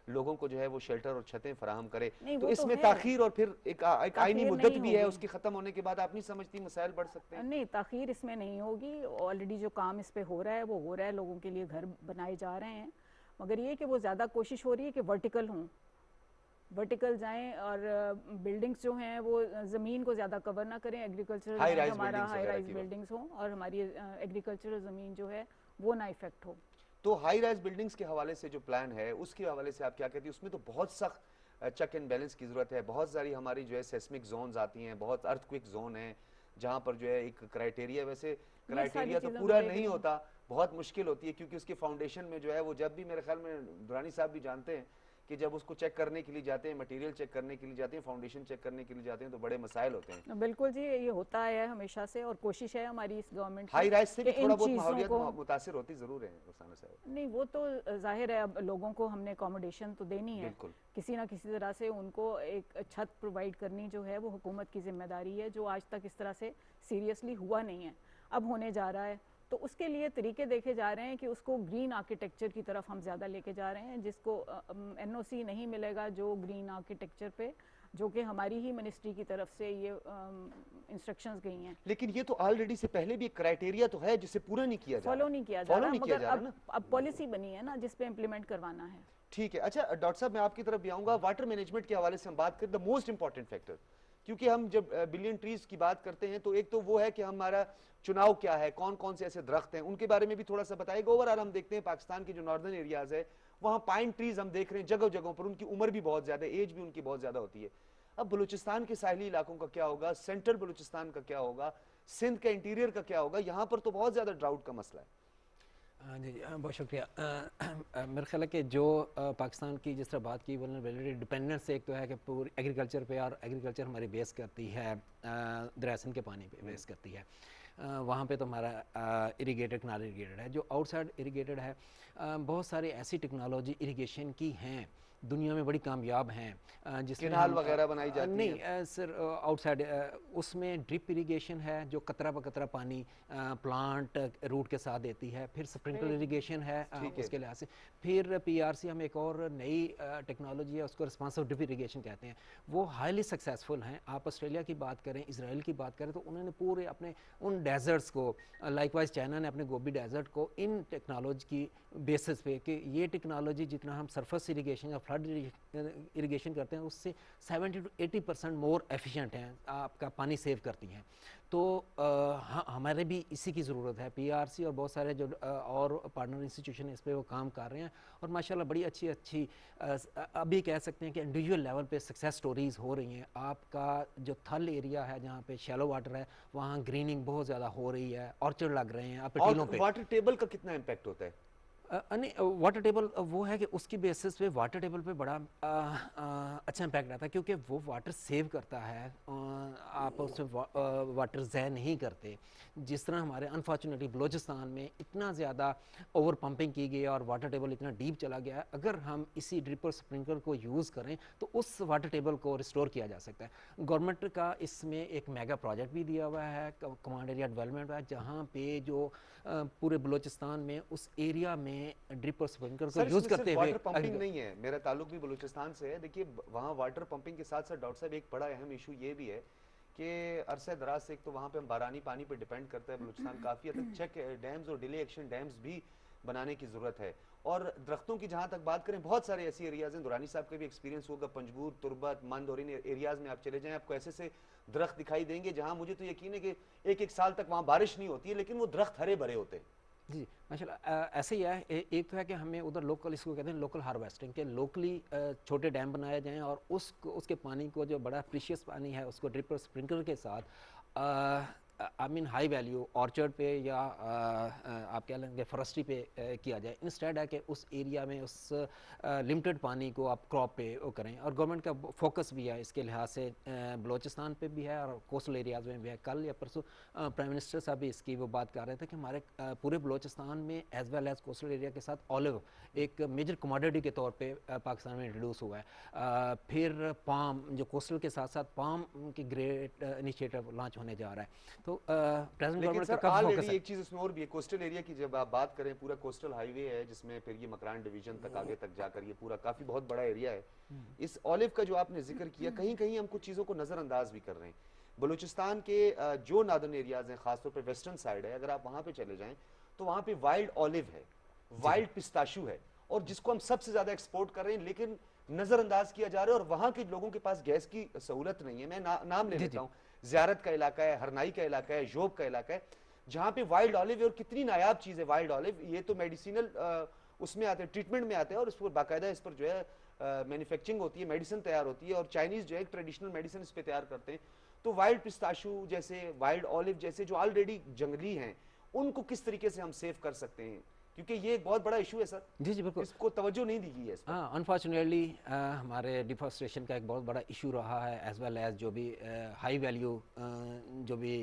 लोगों को जो है वो शेल्टर और छतें फराहम करे। नहीं, तो वो तो इसमें है। ताखीर और फिर एक आईनी ताख़ीर मुद्दत नहीं भी है, होगी। उसके ख़त्म होने के बाद आप नहीं समझती मसाइल बढ़ सकते हैं? नहीं, ताख़ीर इसमें नहीं होगी, ऑलरेडी जो काम इस पे हो रहा है वो हो रहा है, लोगों के लिए घर बनाए जा रहे हैं, मगर ये कि वो ज़्यादा कोशिश हो रही है कि वर्टिकल हों, वर्टिकल जाएं और बिल्डिंग्स जो हैं वो ज़मीन को ज़्यादा कवर ना करें, एग्रीकल्चरल High rise हमारा buildings हाई वगैरह राइज की बात। बिल्डिंग्स हों और हमारी एग्रीकल्चरल ज़मीन जो है वो ना इफेक्ट हो। तो हाई राइज बिल्डिंग्स के हवाले से जो प्लान है उसके हवाले से आप क्या कहती हैं? उसमें तो बहुत सख्त चेक एंड बैलेंस की जरूरत है, बहुत सारी हमारी जो है सेस्मिक जोन्स आती हैं, बहुत अर्थक्वेक जोन है जहां पर जो है एक क्राइटेरिया, वैसे सारी क्राइटेरिया तो चीज़ों को पूरा देख नहीं रहे हैं। होता, बहुत मुश्किल होती है क्योंकि उसके फाउंडेशन में जो है वो जब भी, मेरे ख्याल में दुरानी साहब भी जानते हैं कि जब उसको चेक करने के लिए जाते हैं, मटेरियल चेक करने के लिए जाते हैं, फाउंडेशन चेक करने के लिए जाते हैं, तो बड़े मसाइल होते हैं। बिल्कुल जी, ये होता है हमेशा से और कोशिश है हमारी इस गवर्नमेंट हाई की राइज से कि भी इन थोड़ा बहुत चीज़ों माहौलियत को मुतासिर होती जरूर है रुखसाना साहब। नहीं, वो तो जाहिर है अब लोगों को हमने अकोमोडेशन तो देनी है, बिल्कुल। किसी ना किसी तरह से उनको एक छत प्रोवाइड करनी जो है वो हुकूमत की जिम्मेदारी है, जो आज तक इस तरह से सीरियसली हुआ नहीं है, अब होने जा रहा है। तो उसके लिए तरीके देखे जा रहे हैं कि उसको ग्रीन आर्किटेक्चर की तरफ हम ज़्यादा लेके जा रहे हैं, जिसको एनओसी नहीं मिलेगा जो ग्रीन आर्किटेक्चर पे, जो कि हमारी ही मिनिस्ट्री की तरफ से ये इंस्ट्रक्शंस गई हैं। लेकिन ये तो ऑलरेडी से पहले भी एक क्राइटेरिया तो है जिसे पूरा नहीं किया जा फॉलो रहा। नहीं किया जा फॉलो रहा, नहीं किया मगर जा रहा ना। अब पॉलिसी बनी है ना जिस पे इम्प्लीमेंट करवाना है। ठीक है। अच्छा डॉक्टर साहब, मैं आपकी तरफ भी आऊंगा। वाटर मैनेजमेंट के हवाले से हम बात करें, द मोस्ट इंपॉर्टेंट फैक्टर, क्योंकि हम जब बिलियन ट्रीज की बात करते हैं तो एक तो वो है कि हमारा चुनाव क्या है, कौन कौन से ऐसे दरख्त हैं, उनके बारे में भी थोड़ा सा बताइएगा। ओवरऑल हम देखते हैं पाकिस्तान के जो नॉर्दर्न एरियाज है वहाँ पाइन ट्रीज हम देख रहे हैं जगह जगहों पर, उनकी उम्र भी बहुत ज्यादा, एज भी उनकी बहुत ज्यादा होती है। अब बलूचिस्तान के साहली इलाकों का क्या होगा, सेंट्रल बलूचिस्तान का क्या होगा, सिंध का इंटीरियर का क्या होगा? यहाँ पर तो बहुत ज्यादा ड्राउट का मसला है। जी बहुत शुक्रिया। मेरा ख्याल है कि जो पाकिस्तान की जिस तरह बात की वल्नरेबिलिटी डिपेंडेंस, एक तो है कि पूरी एग्रीकल्चर पे, और एग्रीकल्चर हमारी बेस करती है दरिया सिंध के पानी पे बेस करती है। वहाँ पे तो हमारा इरीगेटेड कनाल इरीगेटेड है। जो आउटसाइड इरीगेटेड है, बहुत सारी ऐसी टेक्नोलॉजी इरीगेशन की हैं दुनिया में बड़ी कामयाब हैं, जिसमें केनाल वगैरह बनाई जाती नहीं हैं। सर, आउटसाइड उसमें ड्रिप इरिगेशन है जो कतरा ब कतरा पानी प्लांट रूट के साथ देती है, फिर स्प्रिंकलर इरिगेशन है ठीक है। उसके लिहाज से, फिर पीआरसी हम एक और नई टेक्नोलॉजी है उसको रिस्पॉन्सिव ड्रिप इरिगेशन कहते हैं, वो हाईली सक्सेसफुल हैं। आप ऑस्ट्रेलिया की बात करें, इसराइल की बात करें, तो उन्होंने पूरे अपने उन डेजर्ट्स को, लाइकवाइज चाइना ने अपने गोबी डेजर्ट को इन टेक्नोलॉजी की बेसिस पे कि ये टेक्नोलॉजी जितना हम सरफेस इरिगेशन या फ्लड इरिगेशन करते हैं उससे 70 to 80% मोर एफिशिएंट हैं, आपका पानी सेव करती हैं। तो हमारे भी इसी की ज़रूरत है। पीआरसी और बहुत सारे जो और पार्टनर इंस्टीट्यूशन इस पे वो काम कर रहे हैं, और माशाल्लाह बड़ी अच्छी अच्छी अभी कह सकते हैं कि इंडिविजुअल लेवल पे सक्सेस स्टोरीज हो रही हैं। आपका जो थल एरिया है जहाँ पे शैलो वाटर है, वहाँ ग्रीनिंग बहुत ज़्यादा हो रही है, ऑर्चर्ड लग रहे हैं आप टीलों और पे। वाटर टेबल का कितना इम्पैक्ट होता है? नहीं, वाटर टेबल वो है कि उसकी बेसिस पे वाटर टेबल पे बड़ा अच्छा इम्पैक्ट आता है, क्योंकि वो वाटर सेव करता है, आप उससे वाटर ज़ाया नहीं करते। जिस तरह हमारे अनफॉर्चुनेटली बलूचिस्तान में इतना ज़्यादा ओवर पंपिंग की गई है और वाटर टेबल इतना डीप चला गया है, अगर हम इसी ड्रिप और स्प्रिंकलर को यूज़ करें तो उस वाटर टेबल को रिस्टोर किया जा सकता है। गवर्नमेंट का इसमें एक मेगा प्रोजेक्ट भी दिया हुआ है, कमांड एरिया डेवलपमेंट है, जहाँ पे जो पूरे बलूचिस्तान में उस एरिया में ड्रिप और स्प्रिंकलर को सर, यूज इसमें करते सिर्फ हुए वाटर पंपिंग नहीं है, मेरा ताल्लुक भी बलूचिस्तान से है। देखिए वहाँ वाटर पंपिंग के साथ साथ डॉक्टर साहब एक बड़ा अहम इशू ये भी है कि अरसे दराज से एक तो वहाँ पे हम बारानी पानी पे डिपेंड करता है बलूचिस्तान काफ़ी हद तक। चेक डैम्स और डिले एक्शन डैम्स भी बनाने की ज़रूरत है। और दरख्तों की जहाँ तक बात करें, बहुत सारे ऐसी एरियाज हैं, दुरानी साहब का भी एक्सपीरियंस होगा, पंजगूर, तुरबत, मंद और इन एरियाज में आप चले जाएं, आपको ऐसे से दरख्त दिखाई देंगे जहाँ मुझे तो यकीन है कि एक एक साल तक वहाँ बारिश नहीं होती है, लेकिन वो दरख्त हरे भरे होते हैं। जी माशाल्लाह, ऐसे ही है। एक तो है कि हमें उधर लोकल, इसको कहते हैं लोकल हार्वेस्टिंग, के लोकली छोटे डैम बनाए जाएं और उसके पानी को, जो बड़ा प्रीशियस पानी है, उसको ड्रिप और स्प्रिंकलर के साथ I mean high value orchard पे या आप कह लेंगे फॉरेस्ट्री पे किया जाए, इंस्टेड है कि उस एरिया में उस लिमिटेड पानी को आप क्रॉप पे वो करें। और गवर्नमेंट का फोकस भी है इसके लिहाज से, बलूचिस्तान पे भी है और कोस्टल एरियाज़ में भी है। कल या परसों प्राइम मिनिस्टर साहब भी इसकी वो बात कर रहे थे कि हमारे पूरे बलूचिस्तान में as well as coastal area के साथ ऑलिव एक मेजर कमोडिटी के तौर पे पाकिस्तान में इंट्रोड्यूस हुआ है। फिर पाम, जो कोस्टल के साथ साथ पाम की ग्रेट इनिशिएटिव लॉन्च होने जा रहा है। तो प्रेजेंट लेकिन गवर्नमेंट का सर काफी फोकस ऑलरेडी है। एक चीज इसमें और भी है, कोस्टल एरिया की जब आप बात करें, पूरा कोस्टल हाईवे है जिसमें फिर ये मकरान डिवीजन तक आगे तक जाकर ये पूरा काफी बहुत बड़ा एरिया है। इस ऑलिव का जो आपने जिक्र किया, कहीं कहीं हम कुछ चीजों को नजरअंदाज भी कर रहे हैं। बलूचिस्तान के जो नार्दर्न एरियाज हैं, खासतौर पर वेस्टर्न साइड है, अगर आप वहां पे चले जाएं तो वहां पे वाइल्ड ऑलिव है, वाइल्ड पिस्ताशू है, और जिसको हम सबसे ज्यादा एक्सपोर्ट कर रहे हैं। लेकिन नजरअंदाज किया जा रहा है और वहां के लोगों के पास गैस की सहूलत नहीं है। मैं नाम ले जी, लेता हूँ, ज़ियारत का इलाका है, हरनाई का इलाका है, जोब का इलाका है, जहाँ पे वाइल्ड ऑलिव है। और कितनी नायाब चीज़ है वाइल्ड ऑलिव, ये तो मेडिसिनल उसमें आते हैं, ट्रीटमेंट में आते हैं, और इस पर बाकायदा इस पर जो है मैन्युफैक्चरिंग होती है, मेडिसिन तैयार होती है, और चाइनीज़ जो है एक ट्रेडिशनल मेडिसिन इस पर तैयार करते हैं। तो वाइल्ड पिस्ताशू जैसे, वाइल्ड ऑलिव जैसे जो ऑलरेडी जंगली हैं, उनको किस तरीके से हम सेव कर सकते हैं, क्योंकि ये एक बहुत बड़ा इशू है सर, जी जी बिल्कुल। इसको तवज्जो नहीं दी गई है इस पर। हाँ, अनफॉर्चुनेटली हमारे डिफॉरेस्टेशन का एक बहुत बड़ा इशू रहा है, एज वेल एज जो भी हाई वैल्यू जो भी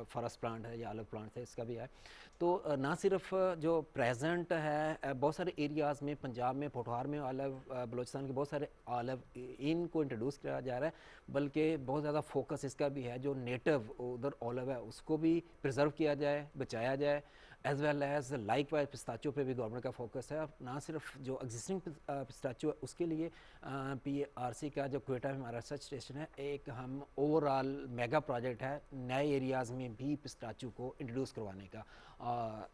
फॉरेस्ट प्लांट है या ऑलिव प्लांट है, इसका भी है। तो ना सिर्फ जो प्रेजेंट है बहुत सारे एरियाज़ में, पंजाब में, पोठवार में ऑलिव, बलूचिस्तान के बहुत सारे ऑलिव इनको इंट्रोड्यूस किया जा रहा है, बल्कि बहुत ज़्यादा फोकस इसका भी है जो नेटिव उधर ऑलिव है उसको भी प्रिजर्व किया जाए, बचाया जाए, as well as likewise pistachio पे भी गवर्नमेंट का फोकस है। ना सिर्फ जो एग्जिस्टिंग पिस्ताचो है उसके लिए PRC का जो क्वेटा में हमारा रिसर्च स्टेशन है, एक हम ओवरऑल मेगा प्रोजेक्ट है नए एरियाज़ में भी पिस्ताचो को इंट्रोड्यूस करवाने का।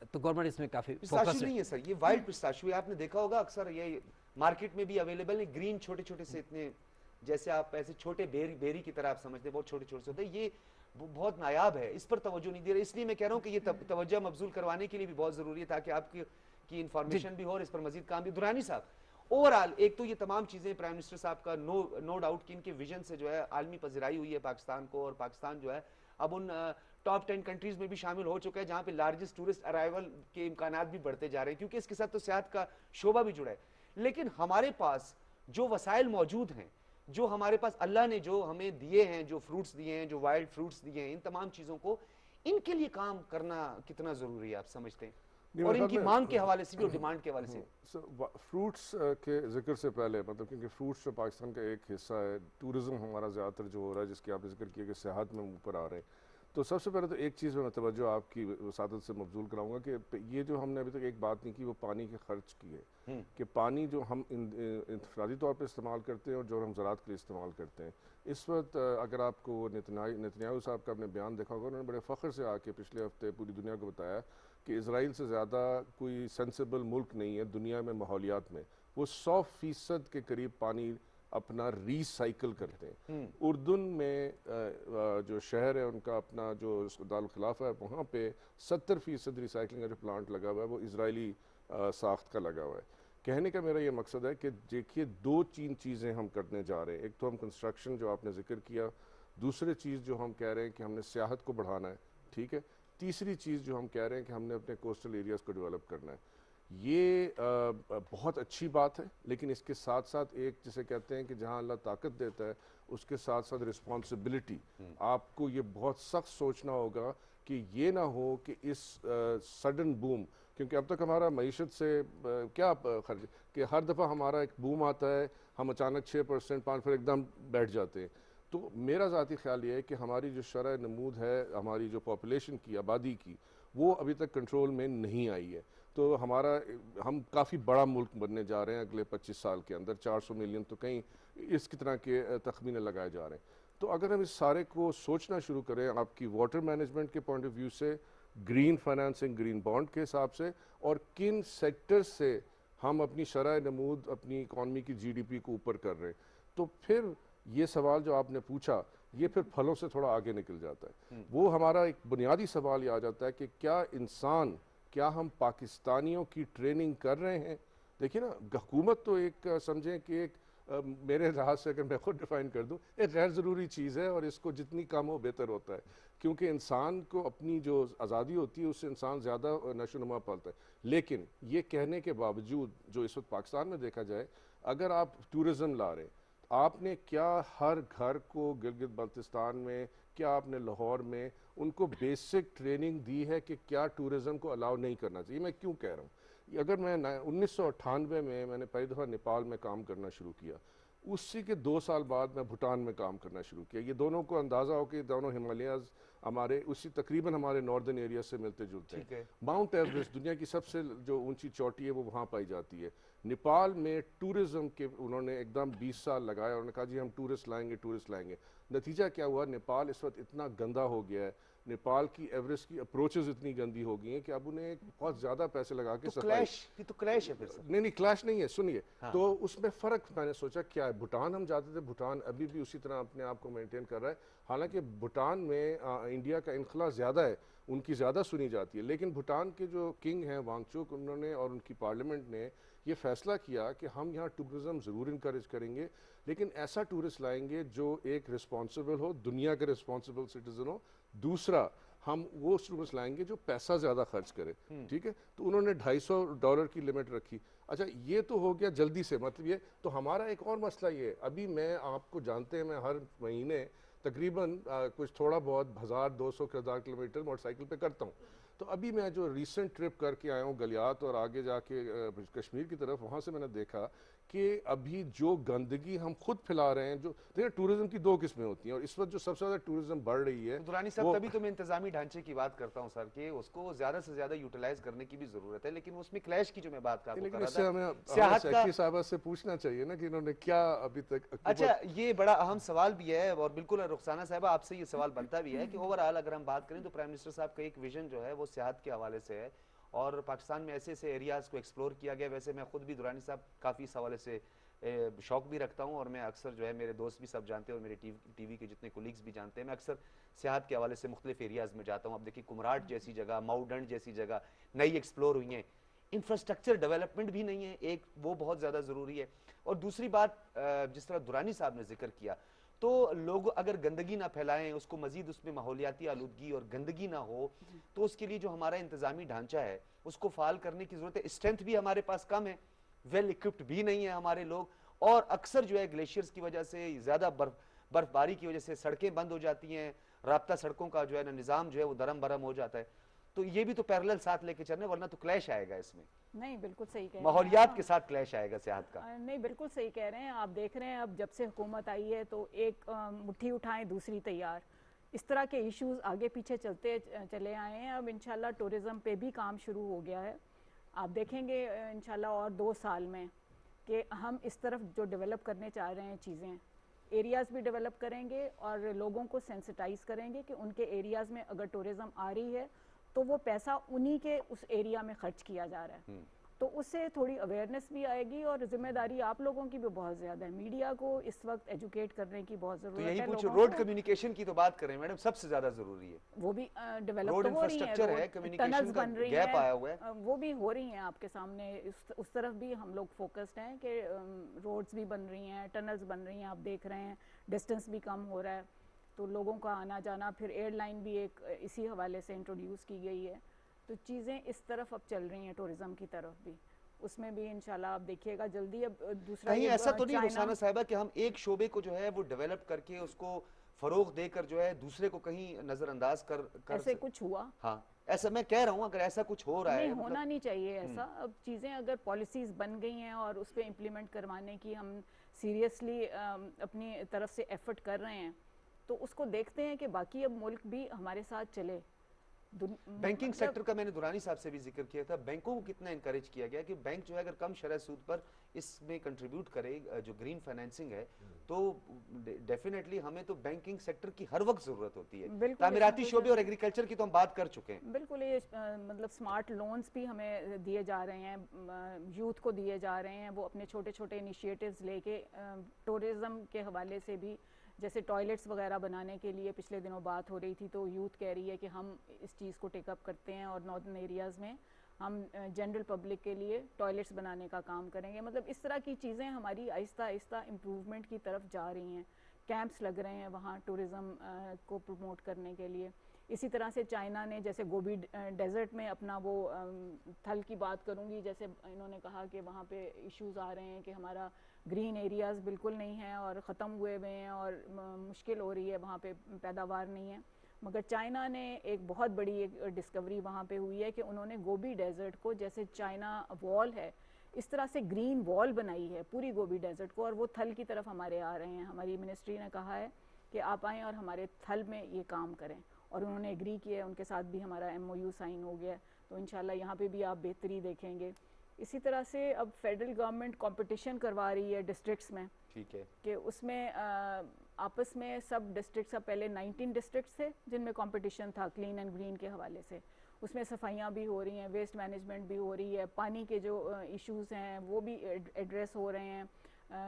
तो गवर्नमेंट इसमें काफ़ी पिस्ताशू फोकस नहीं है सर, ये वाइल्ड पिस्ताशू है। आपने देखा होगा अक्सर ये मार्केट में भी अवेलेबल है, ग्रीन छोटे छोटे से, इतने जैसे आप ऐसे छोटे बेरी की तरह आप समझते हैं, बहुत छोटे छोटे से होते हैं, ये बहुत नायाब है, इस पर तवज्जो नहीं दे रहे। इसलिए मैं कह रहा हूँ कि ये तवज्जो मबजूल करवाने के लिए भी बहुत जरूरी है, ताकि आपकी इंफॉर्मेशन भी हो और इस पर मजीद काम भी। दुरानी साहब, ओवरऑल एक तो ये तमाम चीजें प्राइम मिनिस्टर साहब का नो डाउट कि इनके विजन से जो है आलमी पजराई हुई है पाकिस्तान को, और पाकिस्तान जो है अब उन टॉप 10 कंट्रीज में भी शामिल हो चुका है जहां पे लार्जेस्ट टूरिस्ट अराइवल के इम्कानात भी बढ़ते जा रहे हैं, क्योंकि इसके साथ तो सेहत का शोबा भी जुड़ा है। लेकिन हमारे पास जो वसाइल मौजूद हैं, जो हमारे पास अल्लाह ने जो हमें दिए हैं, जो फ्रूट्स दिए हैं, जो वाइल्ड फ्रूट्स दिए हैं, इन तमाम चीजों को, इनके लिए काम करना कितना जरूरी है आप समझते हैं, और इनकी मांग के हवाले से भी और डिमांड के हवाले से? फ्रूट्स के जिक्र से पहले, मतलब क्योंकि फ्रूट्स जो पाकिस्तान का एक हिस्सा है, टूरिज्म हमारा ज़्यादातर जो हो रहा है, जिसके आपने जिक्र किया कि सेहत में ऊपर आ रहे हैं, तो सबसे पहले तो एक चीज़ में तवज्जो आपकी वसादत से मबजूल कराऊंगा कि ये जो हमने अभी तक एक बात नहीं की, वो पानी के खर्च की है, कि पानी जो हम इंफरादी तौर पर इस्तेमाल करते हैं और जो हम ज़राअत के लिए इस्तेमाल करते हैं। इस वक्त अगर आपको नेतन्याहू साहब का आपने बयान देखा होगा, उन्होंने बड़े फ़ख्र से आके पिछले हफ्ते पूरी दुनिया को बताया कि इजराइल से ज़्यादा कोई सेंसिबल मुल्क नहीं है दुनिया में माहौलियात में। वो 100% के करीब पानी अपना रिसाइकिल करते हैं। उर्दून में जो शहर है उनका अपना जो दारुल खिलाफा है, वहाँ पे 70% रिसाइकलिंग का जो प्लांट लगा हुआ है वो इजरायली साख्त का लगा हुआ है। कहने का मेरा ये मकसद है कि देखिए 2-3 चीज़ें हम करने जा रहे हैं। एक तो हम कंस्ट्रक्शन जो आपने जिक्र किया, दूसरी चीज़ जो हम कह रहे हैं कि हमने सियाहत को बढ़ाना है, ठीक है, तीसरी चीज़ जो हम कह रहे हैं कि हमने अपने कोस्टल एरियाज़ को डेवलप करना है। ये बहुत अच्छी बात है, लेकिन इसके साथ साथ एक जिसे कहते हैं कि जहां अल्लाह ताकत देता है उसके साथ साथ रिस्पॉन्सिबिलिटी, आपको ये बहुत सख्त सोचना होगा कि ये ना हो कि इस सडन बूम, क्योंकि अब तक हमारा मईशत से क्या खर्च कि हर दफ़ा हमारा एक बूम आता है, हम अचानक 6% 5 फिर एकदम बैठ जाते हैं। तो मेरा ज़ाती ख्याल ये है कि हमारी जो शरह नमूद है, हमारी जो पॉपुलेशन की, आबादी की, वो अभी तक कंट्रोल में नहीं आई है। तो हम काफ़ी बड़ा मुल्क बनने जा रहे हैं अगले 25 साल के अंदर, 400 मिलियन तो कहीं इस तरह के तखमीने लगाए जा रहे हैं। तो अगर हम इस सारे को सोचना शुरू करें आपकी वाटर मैनेजमेंट के पॉइंट ऑफ व्यू से, ग्रीन फाइनेंसिंग, ग्रीन बॉन्ड के हिसाब से, और किन सेक्टर से हम अपनी शरह नमूद, अपनी इकॉनमी की GDP को ऊपर कर रहे हैं, तो फिर ये सवाल जो आपने पूछा ये फिर फलों से थोड़ा आगे निकल जाता है। वो हमारा एक बुनियादी सवाल ये आ जाता है कि क्या हम पाकिस्तानियों की ट्रेनिंग कर रहे हैं। देखिए ना, हुकूमत तो एक समझें कि एक मेरे लिहाज से अगर मैं खुद डिफाइन कर दूं, एक गैर ज़रूरी चीज़ है, और इसको जितनी कम हो बेहतर होता है, क्योंकि इंसान को अपनी जो आज़ादी होती है उससे इंसान ज़्यादा नशोनुमा पालता है। लेकिन ये कहने के बावजूद जो इस वक्त पाकिस्तान में देखा जाए, अगर आप टूरिज़म ला रहे हैं, आपने क्या हर घर को गिलगित बल्तिस्तान में, क्या आपने लाहौर में उनको बेसिक ट्रेनिंग दी है कि क्या टूरिज़्म को अलाउ नहीं करना चाहिए? मैं क्यों कह रहा हूँ, अगर मैं 1998 में मैंने पहली दफ़ा नेपाल में काम करना शुरू किया, उसी के 2 साल बाद मैं भूटान में काम करना शुरू किया। ये दोनों को अंदाज़ा हो कि दोनों हिमालयाज़ हमारे उसी तकरीबन हमारे नॉर्दर्न एरिया से मिलते जुलते हैं। माउंट एवरेस्ट दुनिया की सबसे जो ऊंची चोटी है वो वहाँ पाई जाती है। नेपाल में टूरिज़्म के उन्होंने एकदम 20 साल लगाया, उन्होंने कहा जी हम टूरिस्ट लाएंगे। नतीजा क्या हुआ, नेपाल इस वक्त इतना गंदा हो गया है, नेपाल की एवरेस्ट की अप्रोचेस इतनी गंदी हो गई हैं कि अब उन्हें बहुत ज़्यादा पैसे लगा के तो सफाई। तो क्लैश है फिर सर। नहीं नहीं, क्लैश नहीं है, सुनिए। हाँ। तो उसमें फ़र्क मैंने सोचा क्या है। भूटान हम जाते थे, भूटान अभी भी उसी तरह अपने आप को मेंटेन कर रहा है। हालांकि भूटान में इंडिया का इनखला ज़्यादा है, उनकी ज़्यादा सुनी जाती है, लेकिन भूटान के जो किंग हैं वांगचुक, उन्होंने और उनकी पार्लियामेंट ने ये फैसला किया कि हम यहाँ टूरिज़्म ज़रूर इनकरेज करेंगे, लेकिन ऐसा टूरिस्ट लाएंगे जो एक रिस्पॉन्सिबल हो, दुनिया के रिस्पॉन्सिबल सिटीज़न हो। दूसरा, हम वो टूरिस्ट लाएंगे जो पैसा ज़्यादा खर्च करे, ठीक है। तो उन्होंने $250 की लिमिट रखी। अच्छा, ये तो हो गया जल्दी से, मतलब ये तो हमारा एक और मसला ये है, अभी मैं आपको जानते हैं, मैं हर महीने तकरीबन कुछ थोड़ा बहुत 1200 किलोमीटर मोटरसाइकिल पे करता हूँ। तो अभी मैं जो रिसेंट ट्रिप करके आया हूँ गलियात और आगे जाके कश्मीर की तरफ, वहाँ से मैंने देखा कि अभी जो गंदगी हम खुद फैला रहे हैं, जो देखिए टूरिज्म की दो किस्में होती हैं, और इस वक्त जो सबसे ज़्यादा टूरिज्म बढ़ रही है तो दुरानी साहब, तभी तो मैं इंतजामी ढांचे की बात करता हूं सर, कि उसको ज्यादा से ज्यादा यूटिलाइज करने की भी जरूरत है, लेकिन उसमें क्लैश की जो मैं बात आपको कर लेकिन रहा इससे था, हमें सियाहत का। सेक्रेटरी साहब से पूछना चाहिए ना कि इन्होंने क्या अभी तक अच्छा, ये बड़ा अहम सवाल भी है, और बिल्कुल रुखसाना साहबा आपसे ये सवाल बनता भी है कि ओवरऑल अगर हम बात करें तो प्राइम मिनिस्टर साहब का एक विजन जो है वो सियाहत के हवाले से है, और पाकिस्तान में ऐसे ऐसे एरियाज को एक्सप्लोर किया गया। वैसे मैं खुद भी दुरानी साहब काफ़ी इस हवाले से शौक भी रखता हूं, और मैं अक्सर जो है, मेरे दोस्त भी सब जानते हैं और मेरे टीवी के जितने कोलीग्स भी जानते हैं, मैं अक्सर सियाहत के हवाले से मुख्तलिफ एरियाज़ में जाता हूं। अब देखिए, कुमराट जैसी जगह, माउडंड जैसी जगह नई एक्सप्लोर हुई हैं। इंफ्रास्ट्रक्चर डेवलपमेंट भी नहीं है, एक वो बहुत ज़्यादा ज़रूरी है। और दूसरी बात, जिस तरह दुरानी साहब ने जिक्र किया, तो लोग अगर गंदगी ना फैलाएं, उसको मजीद उसमें माहौलियाती आलूदगी और गंदगी ना हो, तो उसके लिए जो हमारा इंतजामी ढांचा है उसको फाल करने की जरूरत है। स्ट्रेंथ भी हमारे पास कम है, वेल इक्विप्ड भी नहीं है हमारे लोग, और अक्सर जो है ग्लेशियर्स की वजह से, ज़्यादा बर्फबारी की वजह से सड़कें बंद हो जाती हैं, राब्ता सड़कों का जो है ना निज़ाम जो है वो दरम बरम हो जाता है। तो ये भी तो पैरेलल साथ लेके चलने, वरना तो क्लैश आएगा इसमें, नहीं बिल्कुल सही कह रहे हैं माहौलियात आप। के साथ क्लैश आएगा सियाहत का। नहीं बिल्कुल सही कह रहे हैं आप। देख रहे हैं अब जब से हुकूमत आई है तो एक मुट्ठी उठाएं दूसरी तैयार, इस तरह के इश्यूज आगे पीछे चले आए हैं। अब इंशाल्लाह टूरिज़्म पे भी काम शुरू हो गया है। आप देखेंगे इंशाल्लाह और 2 साल में कि हम इस तरफ जो डेवलप करने चाह रहे हैं चीज़ें, एरियाज़ भी डेवलप करेंगे और लोगों को सेंसिटाइज करेंगे कि उनके एरियाज़ में अगर टूरिज़्म आ रही है तो वो पैसा उन्हीं के उस एरिया में खर्च किया जा रहा है। तो उससे थोड़ी अवेयरनेस भी आएगी, और जिम्मेदारी आप लोगों की भी बहुत ज़्यादा है। मीडिया को इस वक्त एजुकेट करने की बहुत तो ज़रूरत यही है। पूछो, लोगों रोड को कम्युनिकेशन की तो बात करें मैडम, सबसे ज्यादा जरूरी है। वो भी डेवलप रोड तो हो रही है, इंफ्रास्ट्रक्चर है, कम्युनिकेशन टनल्स का बन रही गैप हैं, आया हुआ है। वो भी हो रही हैं आपके सामने। उस तरफ भी हम लोग फोकस्ड हैं कि रोड्स भी बन रही हैं, टनल्स बन रही हैं, आप देख रहे हैं, डिस्टेंस भी कम हो रहा है, तो लोगों का आना जाना। फिर एयरलाइन भी एक इसी हवाले से इंट्रोड्यूस की गई है। तो चीज़ें इस तरफ अब चल रही हैं, टूरिज़्म की तरफ भी, उसमें भी इंशाल्लाह आप देखिएगा जल्दी। अब दूसरा कहीं ये ऐसा तो नहीं चाइना, रुखसाना साहिबा कि हम एक शोबे को जो है वो डेवलप करके उसको फरोग देकर जो है दूसरे को कहीं नजरअंदाज कर ऐसे कुछ हुआ हाँ, ऐसा मैं कह रहा हूँ, अगर ऐसा कुछ हो रहा नहीं, है, होना नहीं चाहिए ऐसा। अब चीज़ें अगर पॉलिसीज़ बन गई हैं और उस पर इम्प्लीमेंट करवाने की हम सीरियसली अपनी तरफ से एफर्ट कर रहे हैं, तो उसको देखते हैं कि बाकी अब मुल्क भी हमारे साथ चले। बैंकिंग सेक्टर का मैंने दुरानी साहब से भी जिक्र किया था। बैंकों को कितना इंकरेज किया गया कि बैंक जो है अगर कम शरह सूद पर इसमें कंट्रीब्यूट करे, जो ग्रीन फाइनेंसिंग है, तो डेफिनेटली हमें तो बैंकिंग सेक्टर की हर वक्त जरूरत होती है। तामीराती शोबे और एग्रीकल्चर की तो हम बात कर चुके हैं। बिल्कुल, ये मतलब स्मार्ट लोन्स भी हमें दिए जा रहे हैं, यूथ को दिए जा रहे हैं। वो अपने छोटे छोटे इनिशिएटिव्स लेके टूरिज़्म के हवाले से भी, जैसे टॉयलेट्स वगैरह बनाने के लिए पिछले दिनों बात हो रही थी, तो यूथ कह रही है कि हम इस चीज़ को टेकअप करते हैं और नॉर्दर्न एरियाज़ में हम जनरल पब्लिक के लिए टॉयलेट्स बनाने का काम करेंगे। मतलब इस तरह की चीज़ें हमारी आहिस्ता आहिस्ता इम्प्रूवमेंट की तरफ जा रही हैं। कैंप्स लग रहे हैं वहाँ टूरिज़्म को प्रमोट करने के लिए। इसी तरह से चाइना ने, जैसे गोबी डेजर्ट में अपना वो थल की बात करूँगी, जैसे इन्होंने कहा कि वहाँ पे इश्यूज आ रहे हैं कि हमारा ग्रीन एरियाज़ बिल्कुल नहीं है और ख़त्म हुए हुए हैं और मुश्किल हो रही है, वहाँ पे पैदावार नहीं है। मगर चाइना ने एक बहुत बड़ी एक डिस्कवरी वहाँ पे हुई है कि उन्होंने गोबी डेजर्ट को, जैसे चाइना वॉल है, इस तरह से ग्रीन वॉल बनाई है पूरी गोबी डेजर्ट को, और वो थल की तरफ हमारे आ रहे हैं। हमारी मिनिस्ट्री ने कहा है कि आप आएँ और हमारे थल में ये काम करें, और उन्होंने एग्री किया है, उनके साथ भी हमारा MOU साइन हो गया। तो इंशाल्लाह यहाँ पे भी आप बेहतरी देखेंगे। इसी तरह से अब फेडरल गवर्नमेंट कंपटीशन करवा रही है डिस्ट्रिक्ट्स में, ठीक है, कि उसमें आपस में सब डिस्ट्रिक्ट, सब पहले 19 डिस्ट्रिक्ट्स थे जिनमें कंपटीशन था क्लीन एंड ग्रीन के हवाले से। उसमें सफाइयाँ भी हो रही हैं, वेस्ट मैनेजमेंट भी हो रही है, पानी के जो इश्यूज़ हैं वो भी एड्रेस हो रहे हैं,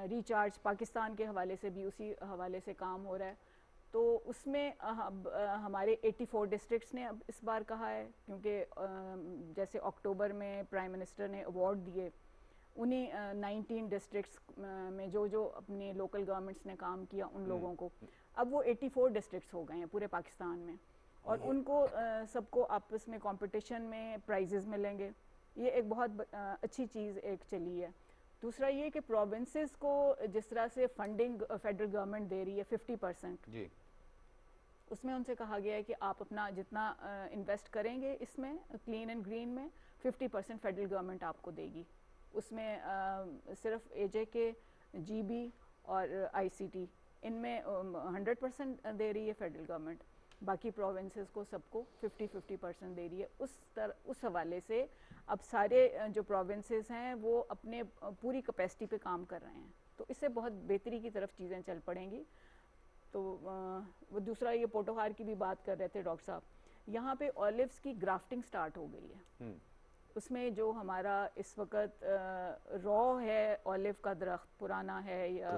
रिचार्ज पाकिस्तान के हवाले से भी उसी हवाले से काम हो रहा है। तो उसमें हमारे 84 डिस्ट्रिक्ट्स ने अब इस बार कहा है, क्योंकि जैसे अक्टूबर में प्राइम मिनिस्टर ने अवार्ड दिए उन्हीं 19 डिस्ट्रिक्ट्स में जो जो अपने लोकल गवर्नमेंट्स ने काम किया उन लोगों को, अब वो 84 डिस्ट्रिक्ट्स हो गए हैं पूरे पाकिस्तान में, और उनको सबको आपस में कंपटीशन में प्राइजेस मिलेंगे। ये एक बहुत अच्छी चीज़ एक चली है। दूसरा ये कि प्रोविंसेस को जिस तरह से फंडिंग फेडरल गवर्नमेंट दे रही है 50%, जी उसमें उनसे कहा गया है कि आप अपना जितना इन्वेस्ट करेंगे इसमें क्लीन एंड ग्रीन में 50% फेडरल गवर्नमेंट आपको देगी। उसमें सिर्फ एजे के, जीबी और आईसीटी इनमें 100% दे रही है फेडरल गवर्नमेंट, बाकी प्रोविंसेस को सबको 50-50% दे रही है। उस हवाले से अब सारे जो प्रोविंसेस हैं वो अपने पूरी कैपेसिटी पे काम कर रहे हैं, तो इससे बहुत बेहतरी की तरफ चीज़ें चल पड़ेंगी। तो वो दूसरा ये पोटोहार की भी बात कर रहे थे डॉक्टर साहब, यहाँ पे ऑलिव्स की ग्राफ्टिंग स्टार्ट हो गई है। उसमें जो हमारा इस वक्त रॉ है ऑलिव का दरख्त, पुराना है या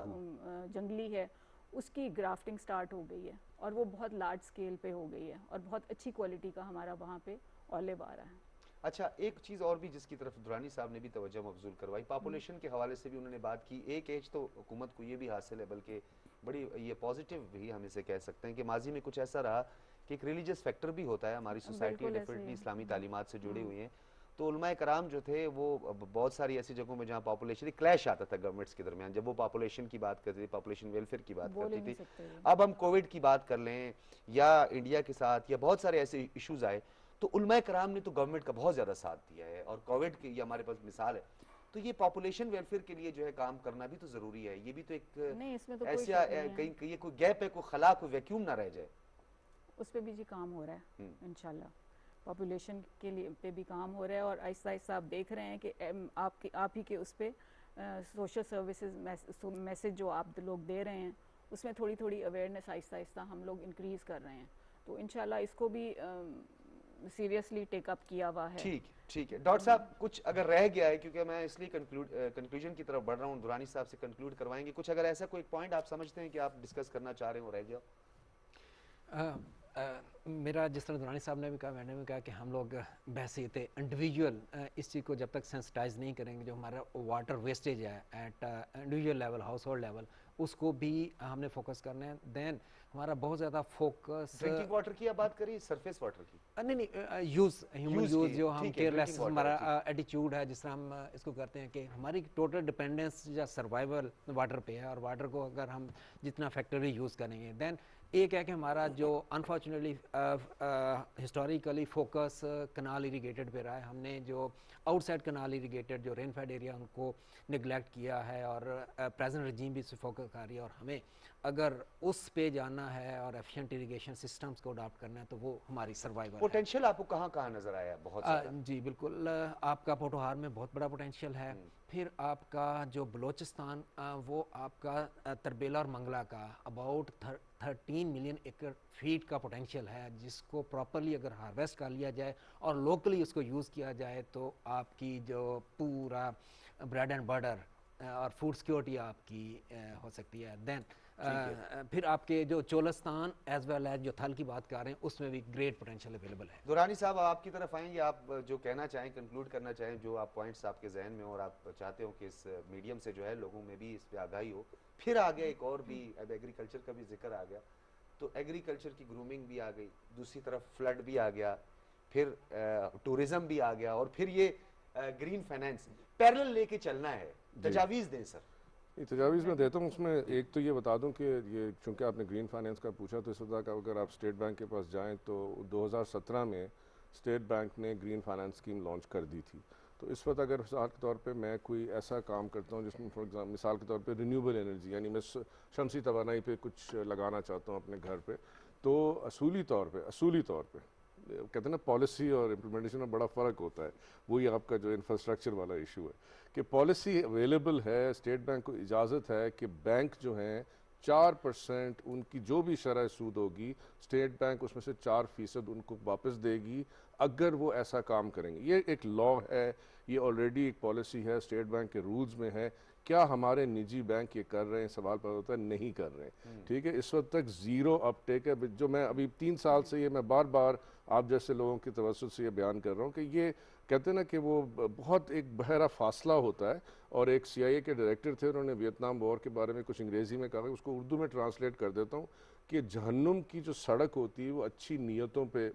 जंगली है, उसकी ग्राफ्टिंग स्टार्ट हो गई है और वो बहुत लार्ज स्केल पे हो गई है और बहुत अच्छी क्वालिटी का हमारा वहाँ पे ऑलिव आ रहा है। अच्छा, एक चीज़ और भी जिसकी तरफ दुरानी साहब ने भी तवज्जो मबजूल करवाई, पॉपुलेशन के हवाले से भी उन्होंने बात की। एक एज तो हुकूमत को ये भी हासिल है, बल्कि बड़ी ये पॉजिटिव भी हम इसे कह सकते हैं कि माजी में कुछ ऐसा रहा कि एक रिलीजियस फैक्टर भी होता है, हमारी सोसाइटी डेफिनेटली इस्लामी तालीमात से जुड़ी हुई हैं। तो उलमाए कराम जो थे वो बहुत सारी ऐसी जगहों में जहाँ पॉपुलेशन क्लैश आता था गवर्नमेंट्स के दरमियान, जब वो पॉपुलेशन की बात करती थी, पॉपुलेशन वेलफेयर की बात करती थी। अब हम कोविड की बात कर लें या इंडिया के साथ या बहुत सारे ऐसे इश्यूज आए, तो उलमाए कराम ने तो गवर्नमेंट का बहुत ज़्यादा साथ दिया है, और कोविड की हमारे पास मिसाल है। तो ये पॉपुलेशन वेलफेयर के लिए जो है काम करना भी तो ज़रूरी है, ये भी तो एक नहीं, इसमें तो ऐसा कहीं ये कोई गैप है, कोई खला, कोई वैक्यूम ना रह जाए। उस पर भी जी काम हो रहा है इंशाल्लाह, पॉपुलेशन के लिए पे भी काम हो रहा है, और आहिस्ता आहिस्ता आप देख रहे हैं कि आप ही के उस पर सोशल सर्विसेज मैसेज जो आप लोग दे रहे हैं उसमें थोड़ी थोड़ी अवेयरनेस आहिस्ता आहिस्ता हम लोग इंक्रीज़ कर रहे हैं, तो इंशाल्लाह इसको भी सीरियसली टेकअप किया हुआ है। ठीक है डॉक्टर साहब, कुछ अगर रह गया है, क्योंकि मैं इसलिए कंक्लूजन की तरफ बढ़ रहा हूँ, दुरानी साहब से कंक्लूड करवाएंगे, कुछ अगर ऐसा कोई पॉइंट आप समझते हैं कि आप डिस्कस करना चाह रहे हो रह गया? मेरा जिस तरह दुरानी साहब ने भी कहा, मैंने भी कहा कि हम लोग बहसीत इंडिविजुअल इस चीज़ को जब तक सेंसिटाइज नहीं करेंगे, जो हमारा वाटर वेस्टेज है eight individual level, house hold level, उसको भी हमने फोकस करना है। देन हमारा बहुत ज़्यादा फोकस ड्रिंकिंग वाटर की आप बात करिए, सरफेस वाटर की? नहीं, ह्यूमन यूज़ जो हम केयरलेस हमारा एटीट्यूड है, जिस तरह हम इसको करते हैं कि हमारी टोटल डिपेंडेंस या सर्वाइवल वाटर पे है, और वाटर को अगर हम जितना फैक्टरी यूज़ करेंगे, देन एक है कि हमारा जो अनफॉर्चुनेटली हिस्टोरिकली फोकस कनाल इरीगेटेड पे रहा है, हमने जो आउटसाइड कनाल इरीगेटेड जो रेनफेड एरिया उनको निगलेक्ट किया है, और प्रेजेंट रजीम भी इस फोकस कर रही है, और हमें अगर उस पे जाना है और एफिशिएंट इरिगेशन सिस्टम्स को अडॉप्ट करना है, तो वो हमारी सर्वाइवल पोटेंशियल आपको कहाँ कहाँ नजर आया? बहुत जी बिल्कुल, आपका पोटोहार में बहुत बड़ा पोटेंशियल है। फिर आपका जो बलोचिस्तान, वो आपका तरबेला और मंगला का अबाउट 13 मिलियन एकड़ फीट का पोटेंशियल है, जिसको प्रॉपरली अगर हार्वेस्ट कर लिया जाए और लोकली उसको यूज़ किया जाए, तो आपकी जो पूरा ब्रेड एंड बटर और फूड सिक्योरिटी आपकी हो सकती है। देन फिर आपके जो चोलस्तान एज वेल एज जो थल की बात कर रहे हैं, उसमें भी ग्रेट पोटेंशियल अवेलेबल है। दुरानी साहब, आपकी तरफ आएंगे, आप जो कहना चाहें, कंक्लूड करना चाहें, जो आप पॉइंट्स आपके जहन में और आप चाहते हो कि इस मीडियम से जो है लोगों में भी इस पर आगाही हो। फिर आगे एक और भी, अब एग्रीकल्चर का भी जिक्र आ गया, तो एग्रीकल्चर की ग्रूमिंग भी आ गई, दूसरी तरफ फ्लड भी आ गया, फिर टूरिज्म भी आ गया, और फिर ये ग्रीन फाइनेंस पैरेलल लेके चलना है। तजावीज़ दें सर। तजावीज़ मैं देता हूँ। उसमें एक तो ये बता दूँ कि ये चूँकि आपने ग्रीन फाइनेंस का पूछा, तो इस वक्त अगर आप स्टेट बैंक के पास जाएं तो 2017 में स्टेट बैंक ने ग्रीन फाइनेंस स्कीम लॉन्च कर दी थी। तो इस वक्त अगर मिसाल के तौर पे मैं कोई ऐसा काम करता हूँ जिसमें फॉर एग्जाम्पल मिसाल के तौर पे रिन्यूएबल एनर्जी, यानी मैं शमसी तवानाई पे कुछ लगाना चाहता हूँ अपने घर पे, तो असूली तौर पे कहते हैं ना, पॉलिसी और इम्प्लीमेंटेशन में बड़ा फ़र्क होता है। वही आपका जो इंफ्रास्ट्रक्चर वाला इशू है कि पॉलिसी अवेलेबल है, स्टेट बैंक को इजाज़त है कि बैंक जो हैं 4% उनकी जो भी शरह सूद होगी स्टेट बैंक उसमें से 4% उनको वापस देगी अगर वो ऐसा काम करेंगे। ये एक लॉ है, ये ऑलरेडी एक पॉलिसी है, स्टेट बैंक के रूल्स में है। क्या हमारे निजी बैंक ये कर रहे हैं? सवाल पैदा होता है, नहीं कर रहे हैं। ठीक है, इस वक्त तक ज़ीरो अपटेक है। जो मैं अभी 3 साल से ये मैं बार बार आप जैसे लोगों की तवज्जो से ये बयान कर रहा हूँ कि ये कहते हैं ना कि वो बहुत एक बहरा फासला होता है। और एक CIA के डायरेक्टर थे, उन्होंने वियतनाम वॉर के बारे में कुछ अंग्रेज़ी में कहा, उसको उर्दू में ट्रांसलेट कर देता हूँ कि जहन्नुम की जो सड़क होती है वो अच्छी नीयतों पे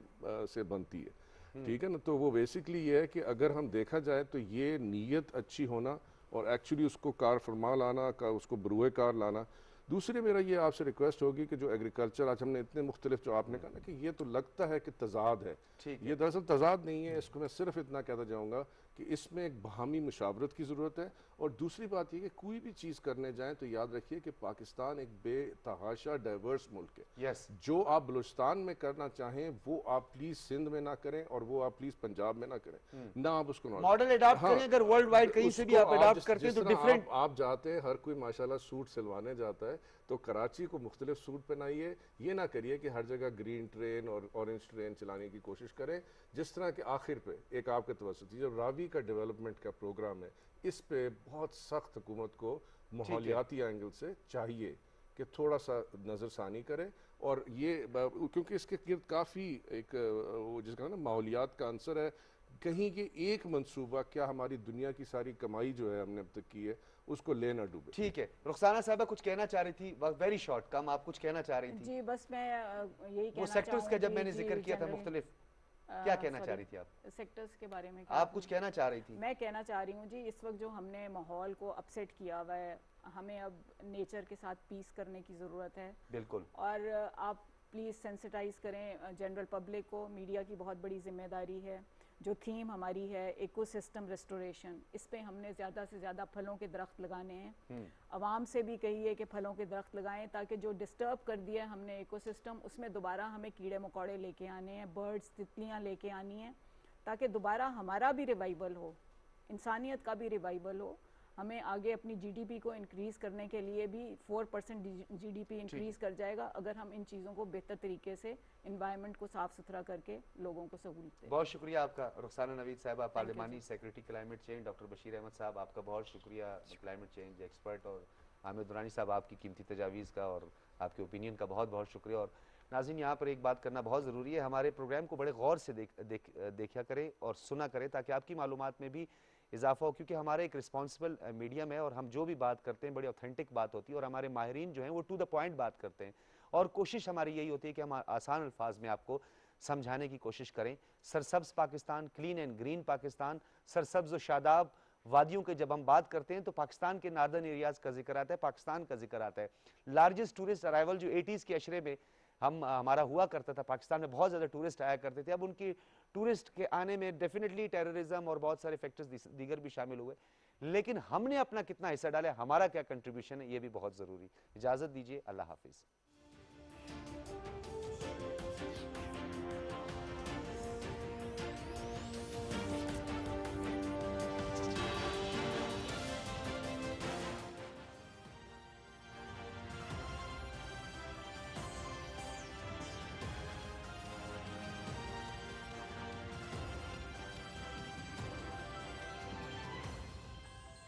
से बनती है। ठीक है ना, तो वो बेसिकली ये है कि अगर हम देखा जाए तो ये नीयत अच्छी होना और एक्चुअली उसको कार फरमा लाना का उसको बरूए कार लाना। दूसरी मेरा ये आपसे रिक्वेस्ट होगी कि जो एग्रीकल्चर आज हमने इतने मुख्तलिफ जो आपने कहा ना कि ये तो लगता है कि तजाद है, ये दरअसल तजाद नहीं है। इसको मैं सिर्फ इतना कहता जाऊँगा कि इसमें एक बाहमी मुशावरत की ज़रूरत है। और दूसरी बात ये कि कोई भी चीज़ करने जाएं तो याद रखिए कि पाकिस्तान एक बेतहाशा डाइवर्स मुल्क है। यस, जो आप बलूचिस्तान में करना चाहें वो आप प्लीज़ सिंध में ना करें और वो आप प्लीज़ पंजाब में ना करें, ना आप उसको मॉडल अडॉप्ट करें। अगर वर्ल्ड वाइड कहीं से भी आप अडॉप्ट करते हैं तो डिफरेंट आप जाते हैं, हर कोई माशाल्लाह सूट सिलवाने जाता है, तो कराची को मुख्तलिफ सूट पहनाइए। ये ना करिए कि हर जगह ग्रीन ट्रेन और ऑरेंज ट्रेन चलाने की कोशिश करें। जिस तरह के आखिर पे एक आपके तवज्जो जब रावी का डेवलपमेंट का प्रोग्राम है, इस पे बहुत सख्त हुकूमत को माहौलियाती एंगल से चाहिए कि थोड़ा सा नज़रसानी करे। और ये क्योंकि इसके गिर्द काफ़ी एक वो जिसका ना माहौलियात का आंसर है। कहीं के एक मंसूबा क्या हमारी दुनिया की सारी कमाई जो है हमने अब तक की है उसको ले ना डूबे। ठीक है, रुखसाना साहबा कुछ कहना चाह रही थी, वेरी शॉर्ट, कम आप कुछ कहना चाह रही थी। जी बस मैं यही कहना वो सेक्टर्स का जब चाहूंगी, मैंने जी, जिक्र किया था generally, मुख्तलिफ, क्या कहना चाह रही थी आप? सेक्टर्स के बारे में आप कुछ कहना चाह रही थी? मैं कहना चाह रही हूँ जी, इस वक्त जो हमने माहौल को अपसेट किया हुआ है, हमें अब नेचर के साथ पीस करने की ज़रूरत है। बिल्कुल। और आप प्लीज़ सेंसिटाइज करें जनरल पब्लिक को, मीडिया की बहुत बड़ी जिम्मेदारी है। जो थीम हमारी है इकोसिस्टम रेस्टोरेशन, इस पे हमने ज़्यादा से ज़्यादा फलों के दरख्त लगाने हैं। आवाम से भी कहिए कि फलों के दरख्त लगाएं ताकि जो डिस्टर्ब कर दिया है हमने इकोसिस्टम, उसमें दोबारा हमें कीड़े मकोड़े लेके आने हैं, बर्ड्स तितलियां लेके आनी हैं, ताकि दोबारा हमारा भी रिवाइवल हो, इंसानियत का भी रिवाइवल हो। हमें आगे अपनी GDP को इंक्रीज़ करने के लिए भी 4% GDP इंक्रीज़ कर जाएगा अगर हम इन चीज़ों को बेहतर तरीके से इन्वायरमेंट को साफ़ सुथरा करके लोगों को सहूलियत दें। बहुत शुक्रिया आपका रुखसाना नवीद साहबा, पार्लिमानी secretary climate change, doctor Bashir Ahmed साहब आपका बहुत शुक्रिया, क्लाइमेट चेंज एक्सपर्ट, और आमिर दुरानी साहब आपकी कीमती तजावीज़ का और आपके ओपिनियन का बहुत बहुत शुक्रिया। और नाज़रीन, यहाँ पर एक बात करना बहुत ज़रूरी है, हमारे प्रोग्राम को बड़े गौर से देखा करें और सुना करें ताकि आपकी मालूमात में भी इजाफा हो, क्योंकि हमारा एक रिस्पॉन्सिबल मीडियम है और हम जो भी बात करते हैं बड़ी ऑथेंटिक बात होती है और हमारे माहिरीन जो हैं वो टू द पॉइंट बात करते हैं। और कोशिश हमारी यही होती है कि हम आसान अल्फाज में आपको समझाने की कोशिश करें। सरसब्ज़ Pakistan, clean and green Pakistan, सरसब्ज़ और शादाब वादियों के जब हम बात करते हैं तो पाकिस्तान के नार्दर्न एरियाज़ का जिक्र आता है, पाकिस्तान का जिक्र आता है। लार्जेस्ट टूरिस्ट अराइवल जो 80s के अशरे में हमारा हुआ करता था, पाकिस्तान में बहुत ज़्यादा टूरिस्ट आया करते थे, अब उनकी टूरिस्ट के आने में डेफिनेटली टेररिज्म और बहुत सारे फैक्टर्स दीगर भी शामिल हुए, लेकिन हमने अपना कितना हिस्सा डाला, हमारा क्या कंट्रीब्यूशन है, ये भी बहुत ज़रूरी। इजाज़त दीजिए, अल्लाह हाफिज़।